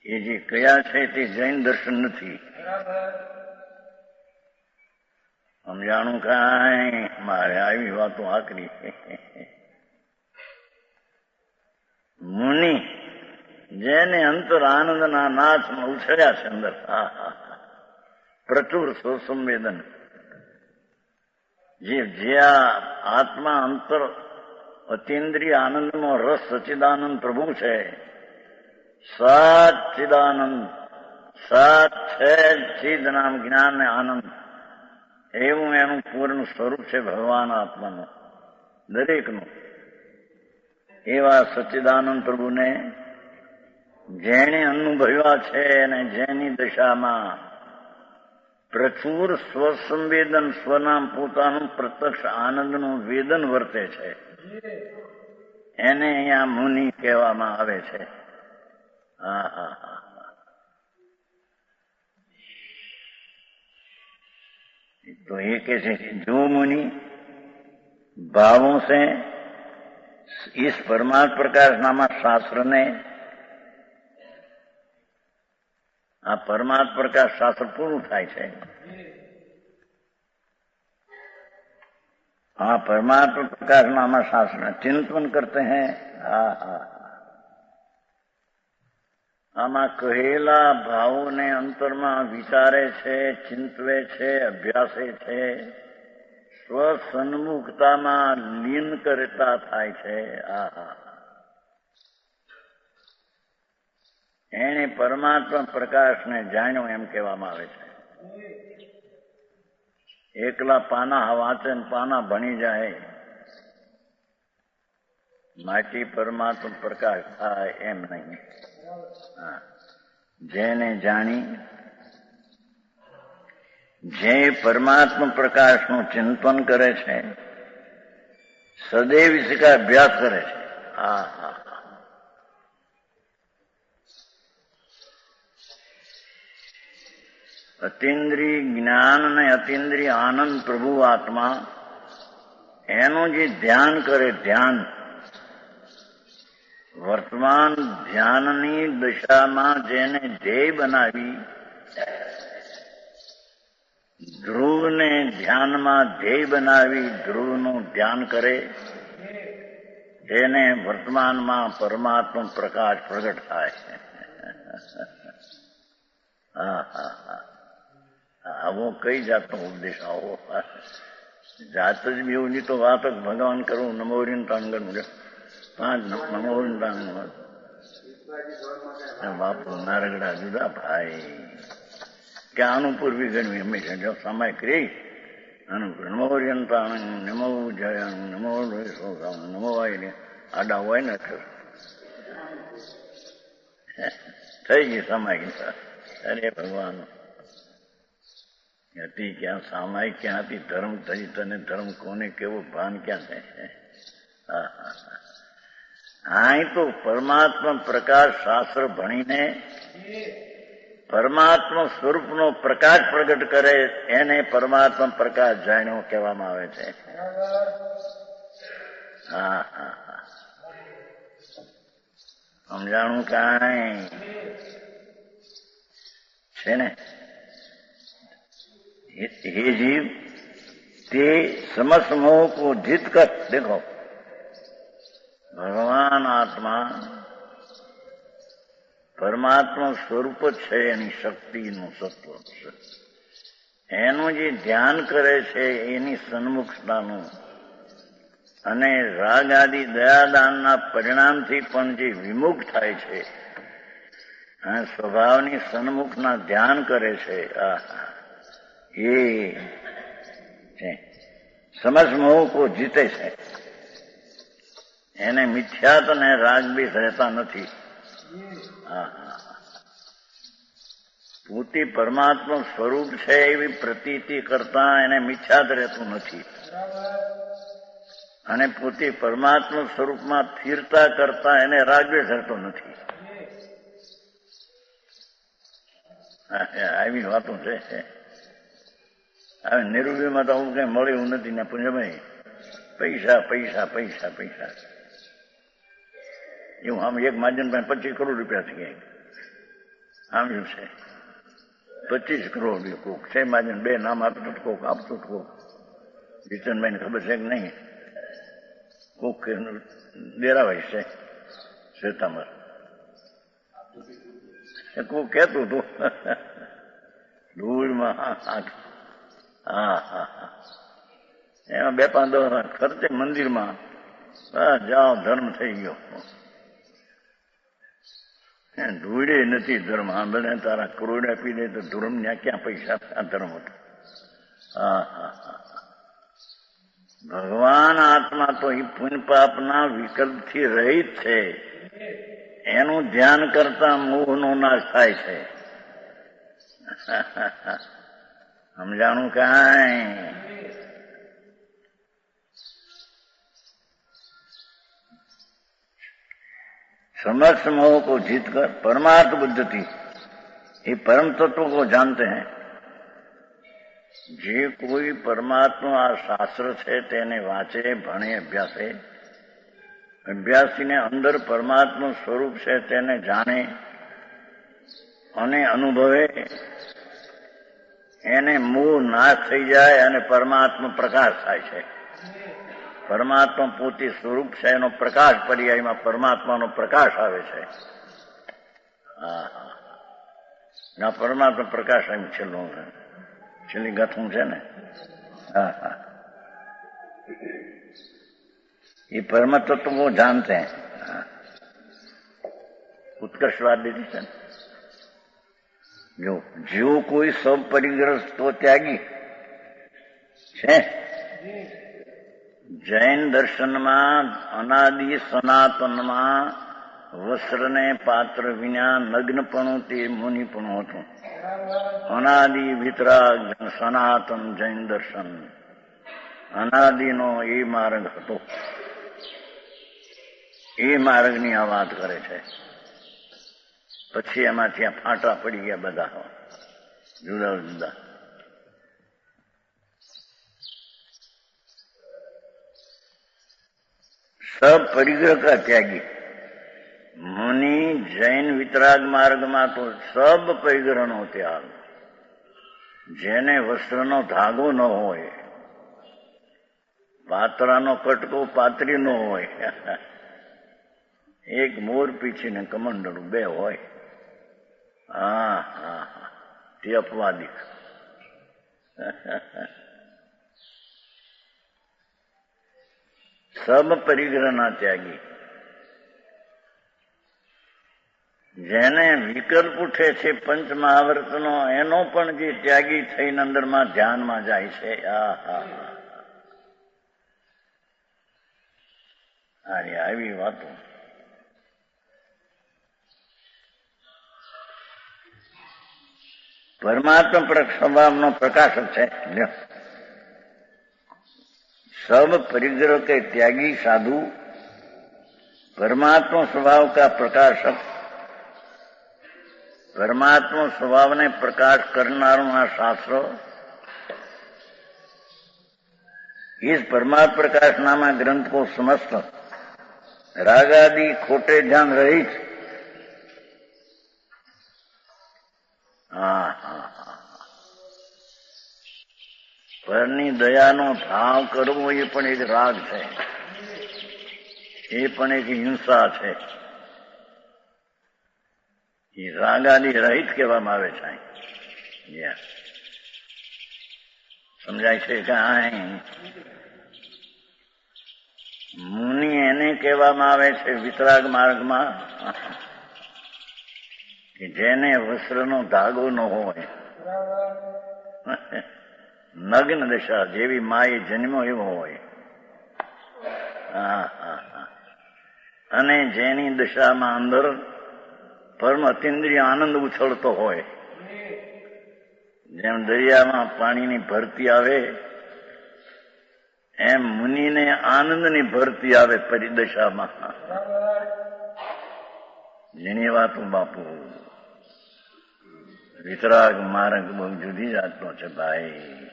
એ જે કયા છે તે જૈન દર્શન નથી. સમજાણું કાંઈ? મારે આવી વાતો આકરી. મુનિ જેને અંતર આનંદના નાથમાં ઉછળ્યા છે અંદર, પ્રચુર સ્વસંવેદન, જે આત્મા અંતર અતિન્દ્રિય આનંદનો રસ સચ્ચિદાનંદ પ્રભુ છે. સચ્ચિદાનંદ, સત છે ચિદ નામ જ્ઞાન ને આનંદ, એવું એનું પૂર્ણ સ્વરૂપ છે ભગવાન આત્માનું દરેકનું. એવા સચ્ચિદાનંદ પ્રભુને જેણે અનુભવ્યા છે અને જેની દશામાં પ્રચુર સ્વસંવેદન, સ્વનામ પોતાનું પ્રત્યક્ષ આનંદનું વેદન વર્તે છે, એને અહીંયા મુનિ કહેવામાં આવે છે. तो ये कैसे, जो मुनि भावों से इस परमात्मा प्रकाश नामक शास्त्र ने, આ પરમાત્મા પ્રકાશ શાસ્ત્ર પૂરું થાય છે. हाँ, परमात्मा प्रकाश नामा शास्त्र चिंतन करते हैं. આમાં કહેલા ભાવોને અંતરમાં વિચારે છે, ચિંતવે છે, અભ્યાસે છે, સ્વસન્મુખતામાં લીન કરતા થાય છે. એને પરમાત્મા પ્રકાશને જાણ્યો એમ કહેવામાં આવે છે. એકલા પાના વાંચે ને પાના ભણી જાય, માટી પરમાત્મા પ્રકાશ થાય એમ નહીં. જેને જાણી, જે પરમાત્મા પ્રકાશનું ચિંતન કરે છે, સદૈવ શિખા અભ્યાસ કરે છે. અતિન્દ્રિય જ્ઞાન અને અતિન્દ્રિય આનંદ પ્રભુ આત્મા, એનું જે ધ્યાન કરે, ધ્યાન વર્તમાન ધ્યાનની દશામાં જેને ધ્યેય બનાવી, ધ્રુવને ધ્યાનમાં ધ્યેય બનાવી ધ્રુવનું ધ્યાન કરે, એને વર્તમાનમાં પરમાત્મા પ્રકાશ પ્રગટ થાય છે. આવો કઈ જાતનો ઉપદેશ આવો? જાત જ બીવની તો વાત જ ભગવાન કરું નમોરીન તાંગણ 5 નમોરીન તાંગણ બાપુ નારગડા જુદા ભાઈ કે આનું પૂર્વી ગણવી હંમેશા જો સમય કરી નમોરીન તાંગ નમો જયં નમો નમો વાય આડા હોય ને થઈ ગઈ સમય. અરે ભગવાન હતી ક્યાં સામાયિક ક્યાં હતી ધર્મ થઈ તને ધર્મ કોને કેવું ભાન ક્યાં થાય. હા તો પરમાત્મા પ્રકાશ શાસ્ત્ર ભણીને પરમાત્મા સ્વરૂપનો પ્રકાશ પ્રગટ કરે એને પરમાત્મા પ્રકાશ જાણ્યો કહેવામાં આવે છે. હા હા હા સમજાણું કાંઈ છે ને. हे जीव ते समस्त मोह को जीत कर देखो ભગવાન આત્મા પરમાત્મા સ્વરૂપ જ છે એની શક્તિનું સત્વ છે. એનું જે ધ્યાન કરે છે એની સન્મુખતાનું અને રાગ આદિ દયાદાનના પરિણામથી પણ જે વિમુખ થાય છે અને સ્વભાવની સન્મુખના ધ્યાન કરે છે એ સમસ્ત મોહ કો જીતે છે. એને મિથ્યાત અને રાગ બી રહેતા નથી. પોતે પરમાત્મા સ્વરૂપ છે એવી પ્રતીતિ કરતા એને મિથ્યાત રહેતું નથી અને પોતે પરમાત્મા સ્વરૂપમાં સ્થિરતા કરતા એને રાગદ્વેષ રહેતો નથી. આવી વાતો છે. હવે નિરૂબીમાં તો આવું કઈ મળ્યું નથી ને પૂંજભાઈ પૈસા પૈસા પૈસા પૈસા એવું આમ એક મહાજન પાસે 25 કરોડ રૂપિયા થઈ ગયા આવ્યું છે. 25 કરોડ કોક છે મહાજન બે નામ આપતું કોક આપતું કોક જીતનભાઈને ખબર છે કે નહીં કોક દેરાવાય છે શ્વેતાંબર કોક કહેતું હતું ધૂળમાં. હા હા હા એમાં 2-5 ખર્ચે મંદિરમાં જાઓ ધર્મ થઈ ગયો. ધૂળે નથી ધર્મ. સાંભળે તારા કરોડ આપી દે તો ધર્મ ને ક્યાં પૈસા આ ધર્મ હતો. હા હા હા ભગવાન આત્મા તો એ પુણ્ય પાપના વિકલ્પથી રહિત છે. એનું ધ્યાન કરતા મોહનો નાશ થાય છે. સમજાણું કાંઈ. समस्त मोह को जीत कर परमार्थ बुद्धि ये परम तत्व को जानते हैं. જે કોઈ પરમાત્મા આ શાસ્ત્ર છે તેને વાંચે ભણે અભ્યાસીને અંદર પરમાત્મા સ્વરૂપ છે તેને જાણે અને અનુભવે એને મોહ નાશ થઈ જાય અને પરમાત્મા પ્રકાશ થાય છે. પરમાત્મા પોતે સ્વરૂપ છે એનો પ્રકાશ પર્યાયમાં પરમાત્માનો પ્રકાશ આવે છે. ના પરમાત્મા પ્રકાશ એમ છેલ્લી ગથું છે ને. હા હા ये परम तत्व को जानते हैं. उत्कर्षवाद दीदी છે जो कोई सब परिग्रह तो त्यागी છે. જૈન દર્શનમાં અનાદિ સનાતનમાં વસ્ત્રને પાત્ર વિના નગ્નપણું તે મુનિપણું હતું. અનાદિ વિતરાગ સનાતન જૈન દર્શન અનાદિનો એ માર્ગ હતો. એ માર્ગની આ વાત કરે છે. પછી એમાંથી આ ફાંટા પડી ગયા બધા જુદા જુદા. सब परिग्रह का त्यागी मुनि जैन वितराग मार्ग में तो सब परिग्रह नो त्याग. जेने वस्त्र नो धागो न होय, पात्रा नो कटको पात्री नो होय, एक मोर पीछे ने कमंडलू 2 होय. हाँ हाँ ते अपवादिक. સબ પરિગ્રહના ત્યાગી. જેને વિકલ્પ ઉઠે છે પંચ મહાવ્રતનો, એનો પણ જે ત્યાગી થઈને અંદરમાં ધ્યાનમાં જાય છે. આવી વાતો. પરમાત્મા સ્વભાવનો પ્રકાશક છે. सब परिग्रह के त्यागी साधु परमात्मा स्वभाव का प्रकाशक, परमात्मा स्वभाव ने प्रकाश करना शास्त्र, इस परमात्मा प्रकाश नामा ग्रंथ को समस्त रागादि खोटे ध्यान रहित પરની દયાનો ભાવ કરવો એ પણ એક રાગ છે, એ પણ એક હિંસા છે. એ રાગાદી રહિત કહેવામાં આવે છે. સમજાય છે કે મુનિ એને કહેવામાં આવે છે વિતરાગ માર્ગમાં કે જેને વસ્ત્રનો ધાગો ન હોય, નગ્ન દશા જેવી માએ જન્મો એવો હોય, અને જેની દશામાં અંદર પરમ અતિન્દ્રિય આનંદ ઉછળતો હોય, જેમ દરિયામાં પાણીની ભરતી આવે એમ મુનિને આનંદની ભરતી આવે પરિદશામાં. જેની વાતો બાપુ વિતરાગ માર્ગ બહુ જુદી જાતનો છે ભાઈ.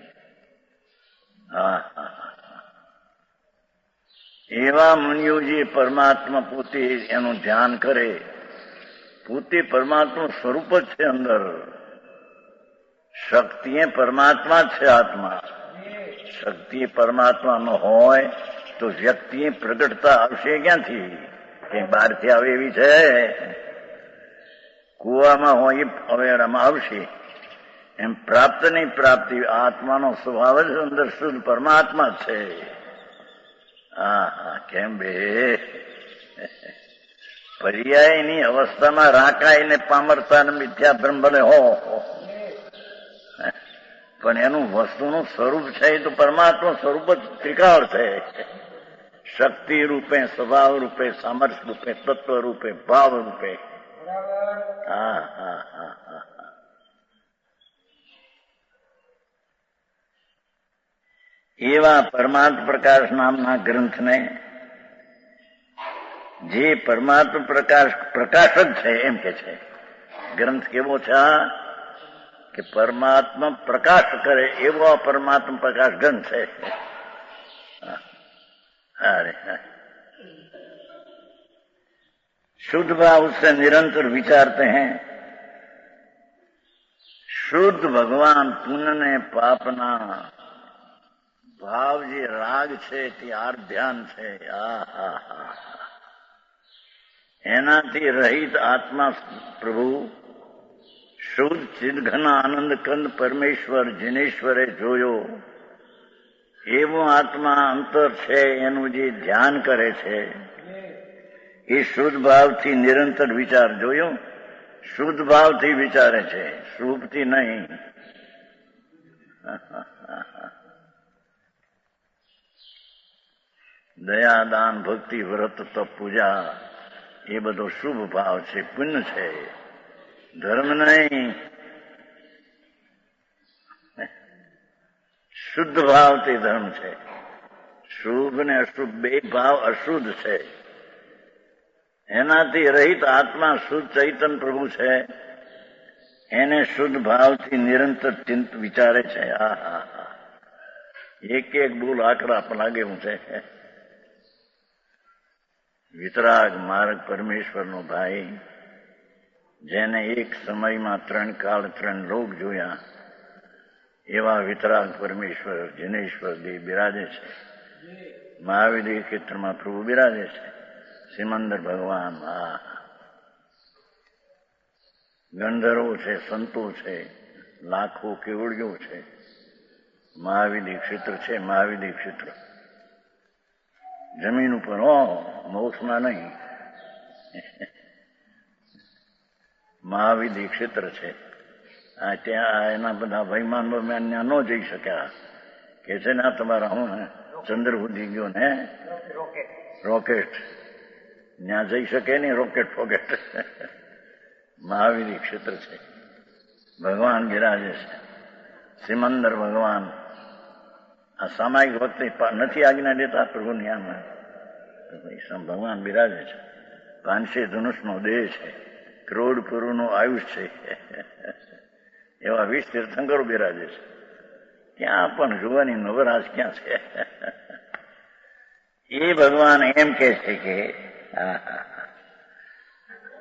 એવા મુનિઓ જે પરમાત્મા પોતે એનું ધ્યાન કરે, પોતે પરમાત્મા સ્વરૂપ જ છે. અંદર શક્તિ એ પરમાત્મા જ છે. આત્મા શક્તિ પરમાત્મા ન હોય તો વ્યક્તિ પ્રગટતા આવશે ક્યાંથી? કઈ બહારથી આવે એવી છે? કુવામાં હોય અવેરામાં આવશે. એમ પ્રાપ્ત નહીં પ્રાપ્તિ, આત્માનો સ્વભાવ જ અંદર શુદ્ધ પરમાત્મા છે. કેમ બે પર્યાયની અવસ્થામાં રાકાઈને પામરતા મિથ્યા બ્રહ્મ ભલે હો, પણ એનું વસ્તુનું સ્વરૂપ છે એ તો પરમાત્મા સ્વરૂપ જ ત્રિકાળ છે. શક્તિ રૂપે, સ્વભાવ રૂપે, સામર્થ્ય રૂપે, તત્વ રૂપે, ભાવ રૂપે. એવા પરમાત્મ પ્રકાશ નામના ગ્રંથને, જે પરમાત્મ પ્રકાશ પ્રકાશક છે એમ કે છે. ગ્રંથ કેવો છે? કે પરમાત્મા પ્રકાશ કરે એવો પરમાત્મ પ્રકાશ ગ્રંથ છે. शुद्ध भाव से निरंतर विचारते हैं. शुद्ध भगवान पुण्य ने पापना ભાવ જે રાગ છે તે આર્ધ્યાન છે. એનાથી રહિત આત્મા પ્રભુ શુદ્ધ ચિદઘન આનંદ કંદ પરમેશ્વર જિનેશ્વરે જોયો એવો આત્મા અંતર છે. એનું જે ધ્યાન કરે છે એ શુદ્ધ ભાવથી નિરંતર વિચાર. જોયું? શુદ્ધ ભાવથી વિચારે છે, શુભથી નહીં. દયા, દાન, ભક્તિ, વ્રત, તપ, પૂજા એ બધો શુભ ભાવ છે, પુણ્ય છે, ધર્મ નહીં. શુદ્ધ ભાવ તે ધર્મ છે. શુભ ને અશુભ બે ભાવ અશુદ્ધ છે. એનાથી રહિત આત્મા શુદ્ધ ચૈતન પ્રભુ છે. એને શુદ્ધ ભાવથી નિરંતર ચિંત વિચારે છે. એક એક બોલ આકરા લાગે હું છે. વિતરાગ માર્ગ પરમેશ્વરનો ભાઈ, જેને એક સમયમાં 3 કાળ 3 લોક જોયા, એવા વિતરાગ પરમેશ્વર જિનેશ્વર દેવ બિરાજે છે. મહાવીર ક્ષેત્રમાં પ્રભુ બિરાજે છે. સિમંદર ભગવાન, ગંધર્વો છે, સંતો છે, લાખો કેવડિયો છે. મહાવીર ક્ષેત્ર છે. મહાવીર ક્ષેત્ર જમીન ઉપર હો, મોક્ષમાં નહીં. મહાવિધિ ક્ષેત્ર છે. આ ત્યાં એના બધા વૈમાન ત્યાં ન જઈ શક્યા. કે છે ને તમારા હું ચંદ્ર સુધી ગયો ને રોકેટ, ત્યાં જઈ શકે નહીં રોકેટ ફોકેટ. મહાવિધિ ક્ષેત્ર છે. ભગવાન બિરાજે છે, સિમંદર ભગવાન. આ સામાયિક વખતે નથી આજ્ઞા દેતા પ્રભુની આમાં. ભગવાન બિરાજે છે. 500 ધનુષનો દેહ છે, કરોડ પુરુનું આયુષ છે. એવા 20 તીર્થંકરો બિરાજે છે. ક્યાં પણ જોવાની નવરાજ ક્યાં છે? એ ભગવાન એમ કે છે કે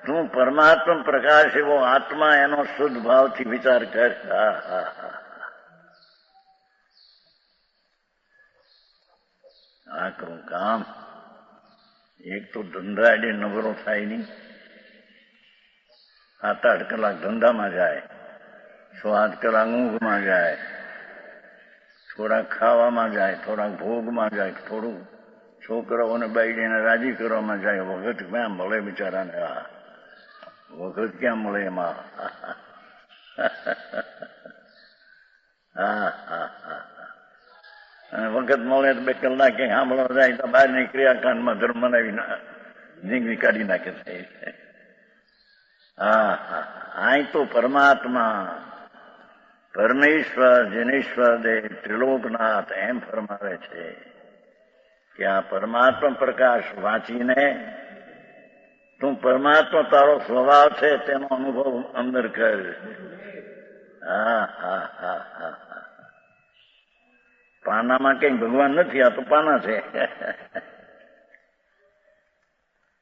તું પરમાત્મા પ્રકાશ એવો આત્મા, એનો શુદ્ધ ભાવથી વિચાર કર. આ કરું કામ. એક તો ધંધા નવરો થાય નહીં. 7-8 કલાક ધંધામાં જાય, 6-8 કલાક ઊંઘમાં જાય, થોડાક ખાવામાં જાય, થોડાક ભોગમાં જાય, થોડું છોકરાઓને બાઈને રાજી કરવામાં જાય. વખત ક્યાં મળે બિચારાને? વખત ક્યાં મળે એમાં? અને વખત મળે તો 2 કલાક ક્યાંય સાંભળવા જાય તો બહારની ક્રિયાકાંડમાં ધર્મ બનાવી જિંદગી કાઢી નાખે છે. અહીં તો પરમાત્મા, પરમેશ્વર, જનેશ્વર દેવ, ત્રિલોકનાથ એમ ફરમાવે છે કે આ પરમાત્મા પ્રકાશ વાંચીને તું પરમાત્મા તારો સ્વભાવ છે તેનો અનુભવ અંદર કર. પાનામાં કઈ ભગવાન નથી, આ તો પાના છે.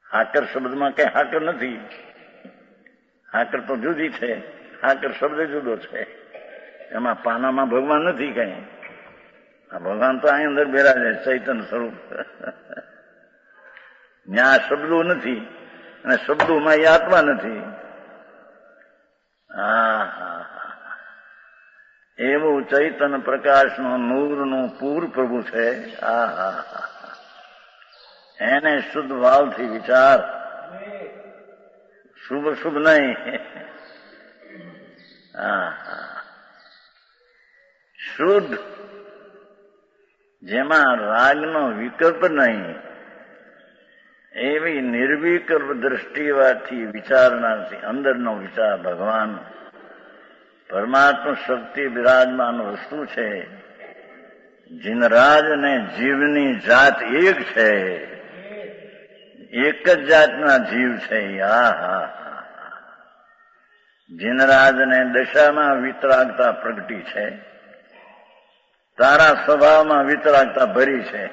હાકર શબ્દમાં કઈ હાકર નથી. હાકર તો જુદી છે, હાકર શબ્દ જુદો છે. એમાં પાનામાં ભગવાન નથી કઈ. આ ભગવાન તો અહીં અંદર બિરાજે, ચૈતન્ય સ્વરૂપ. ત્યાં શબ્દો નથી અને શબ્દોમાં એ આત્મા નથી. એવું ચૈતન્ય પ્રકાશનો નૂરનું પૂર પ્રભુ છે. એને શુદ્ધ ભાવથી વિચાર. શુભ શુભ નહીં, શુદ્ધ, જેમાં રાગનો વિકલ્પ નહીં, એવી નિર્વિકલ્પ દ્રષ્ટિવાથી વિચારનારથી અંદરનો વિચાર ભગવાન પરમાત્મા શક્તિ બિરાજમાન વસ્તુ છે. જીનરાજ અને જીવની જાત એક છે, એક જ જાતના જીવ છે. જીનરાજને દશામાં વિતરાગતા પ્રગટી છે, તારા સ્વભાવમાં વિતરાગતા ભરી છે.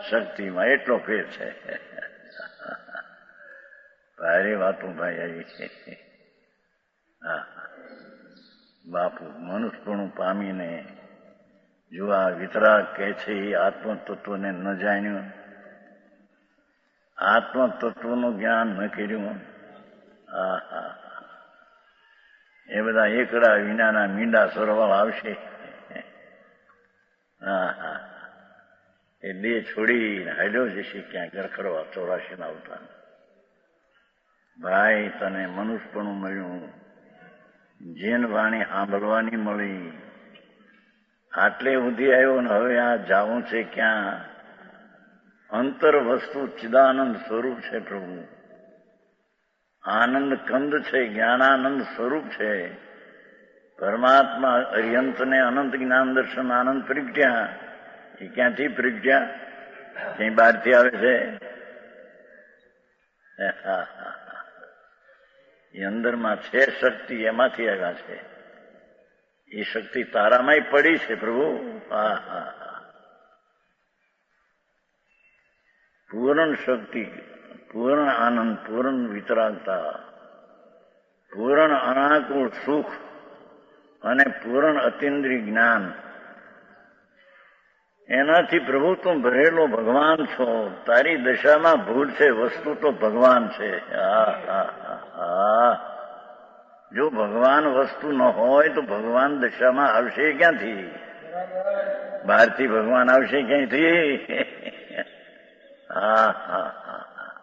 શક્તિમાં એટલો ફેર છે. ભારે વાતો ભાઈ આવી છે. બાપુ મનુષ્યપણું પામીને જો આ વિતરાગ કહે છે એ આત્મતત્વને ન જાણ્યું, આત્મતત્વનું જ્ઞાન ન કર્યું. એ બધા એકડા વિનાના મીંડા સરવાળ આવશે. એ દેહ છોડીને હાલ્યો જશે ક્યાં ગરખડવા 84 ના અવતાર. ભાઈ તને મનુષ્યપણું મળ્યું, જેન વાણી સાંભળવાની મળી, આટલે સુધી આવ્યો ને હવે આ જાવું છે ક્યાં? અંતર વસ્તુ ચિદાનંદ સ્વરૂપ છે પ્રભુ. આનંદ કંદ છે, જ્ઞાનાનંદ સ્વરૂપ છે. પરમાત્મા અર્યંતને અનંત જ્ઞાન દર્શન આનંદ પ્રગટ્યા. એ ક્યાંથી પ્રગટ્યા? ક્યાંય બહારથી આવે છે? એ અંદરમાં છે શક્તિ, એમાંથી આવ્યા છે. એ શક્તિ તારામાંય પડી છે પ્રભુ. પૂર્ણ શક્તિ, પૂર્ણ આનંદ, પૂર્ણ વિતરાગતા, પૂર્ણ અનાકુળ સુખ અને પૂર્ણ અતિન્દ્રિય જ્ઞાન, એનાથી પ્રભુ તું ભરેલો ભગવાન છો. તારી દશામાં ભૂલ છે, વસ્તુ તો ભગવાન છે. જો ભગવાન વસ્તુ ન હોય તો ભગવાન દશામાં આવશે ક્યાંથી? બહારથી ભગવાન આવશે ક્યાંથી? હા હા હા હા.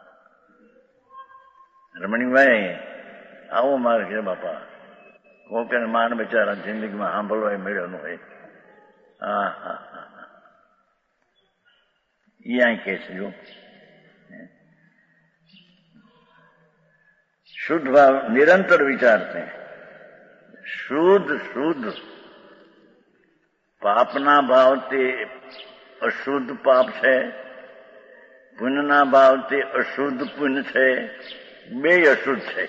રમણીભાઈ આવો મારે છે બાપા. કોકે માન બિચારા જિંદગીમાં સાંભળવા મળ્યો ન હોય. હા હા હા હા. એ અહીં કે છે જો શુદ્ધ ભાવ નિરંતર વિચારते શુદ્ધ શુદ્ધ પાપના ભાવથી અશુદ્ધ પાપ છે, પુણ્યના ભાવથી અશુદ્ધ પુણ્ય છે, બે અશુદ્ધ છે.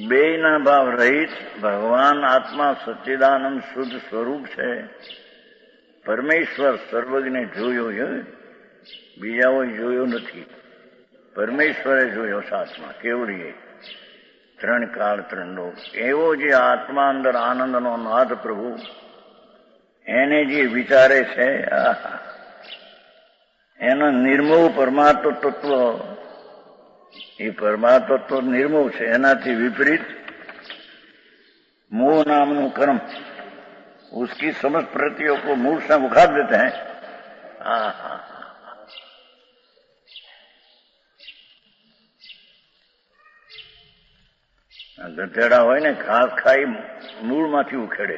બેયના ભાવ રહિત ભગવાન આત્મા સચ્ચિદાનંદ શુદ્ધ સ્વરૂપ છે. પરમેશ્વર સર્વજ્ઞે જોયો છે, બીજાઓ જોયો નથી. પરમેશ્વરે જોયો સાતમાં કેવડીએ ત્રણ કાળ ત્રણ લોક. એવો જે આત્મા અંદર આનંદનો નાદ પ્રભુ એને જે વિચારે છે એનો નિર્મોહ પરમાત્મ તત્વ, એ પરમાત્મ તત્વ નિર્મોહ છે. એનાથી વિપરીત मोह नामનું कर्म उसकी समस्त प्रवृत्तियों को मूल से उखाड़ देते हैं. हाँ हाँ ગધેડા હોય ને ઘાસ ખાઈ મૂળમાંથી ઉખેડે.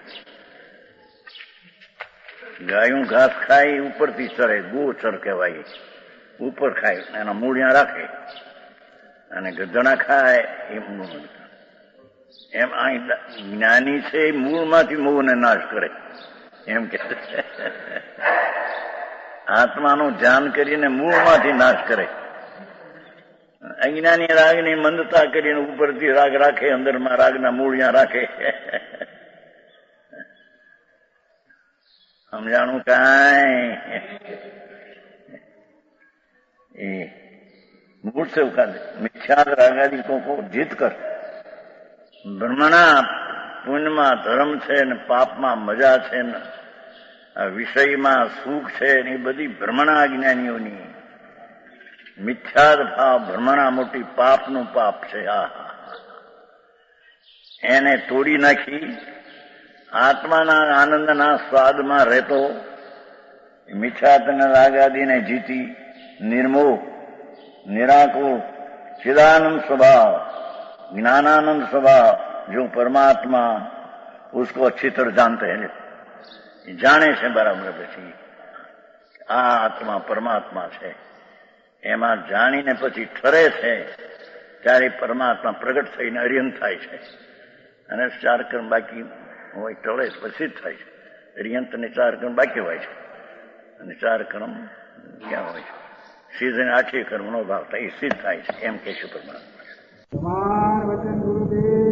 ગાયું ઘાસ ખાઈ ઉપરથી ચરે, ગોચર કહેવાય. ઉપર ખાય એના મૂળિયા રાખે અને ગધેડા ખાય એ મૂળ. એમ અહીં જ્ઞાની છે એ મૂળમાંથી મોહને નાશ કરે એમ કે આત્માનું ધ્યાન કરીને મૂળમાંથી નાશ કરે. અજ્ઞાની રાગની મંદતા કરીને ઉપરથી રાગ રાખે, અંદરમાં રાગના મૂળિયા રાખે. સમજાણું કાંઈ એ મૂળ से उखाड़ मिथ्या रागादिकों को जीत कर બ્રહ્મણા પુણ્યમાં ધર્મ છે ને પાપમાં મજા છે ને વિષયમાં સુખ છે ને એ બધી ભ્રમણા અજ્ઞાનીઓની મિથ્યાદ ભાવ ભ્રમણા મોટી પાપનું પાપ છે. એને તોડી નાખી આત્માના આનંદના સ્વાદમાં રહેતો મિથ્યાત્મના રાગાદીને જીતી निर्मोह निराकुल चिदानंद स्वभाव ज्ञानानंद स्वभाव जो परमात्मा उसको अच्छी तरह जानते हैं, जाने से बराबर પછી આ આત્મા પરમાત્મા છે એમાં જાણીને પછી ઠરે છે ત્યારે પરમાત્મા પ્રગટ થઈને અરિહંત થાય છે અને ચાર કર્મ બાકી હોય ટળે પછી જ થાય છે. અરિહંતને ચાર કર્મ બાકી હોય છે અને ચાર કર્મ ક્યાં હોય છે? સીધે આઠી કર્મનો ભાવ થાય સિદ્ધ થાય છે એમ કહેશું પરમાત્મા. વચન ગુરુદેવ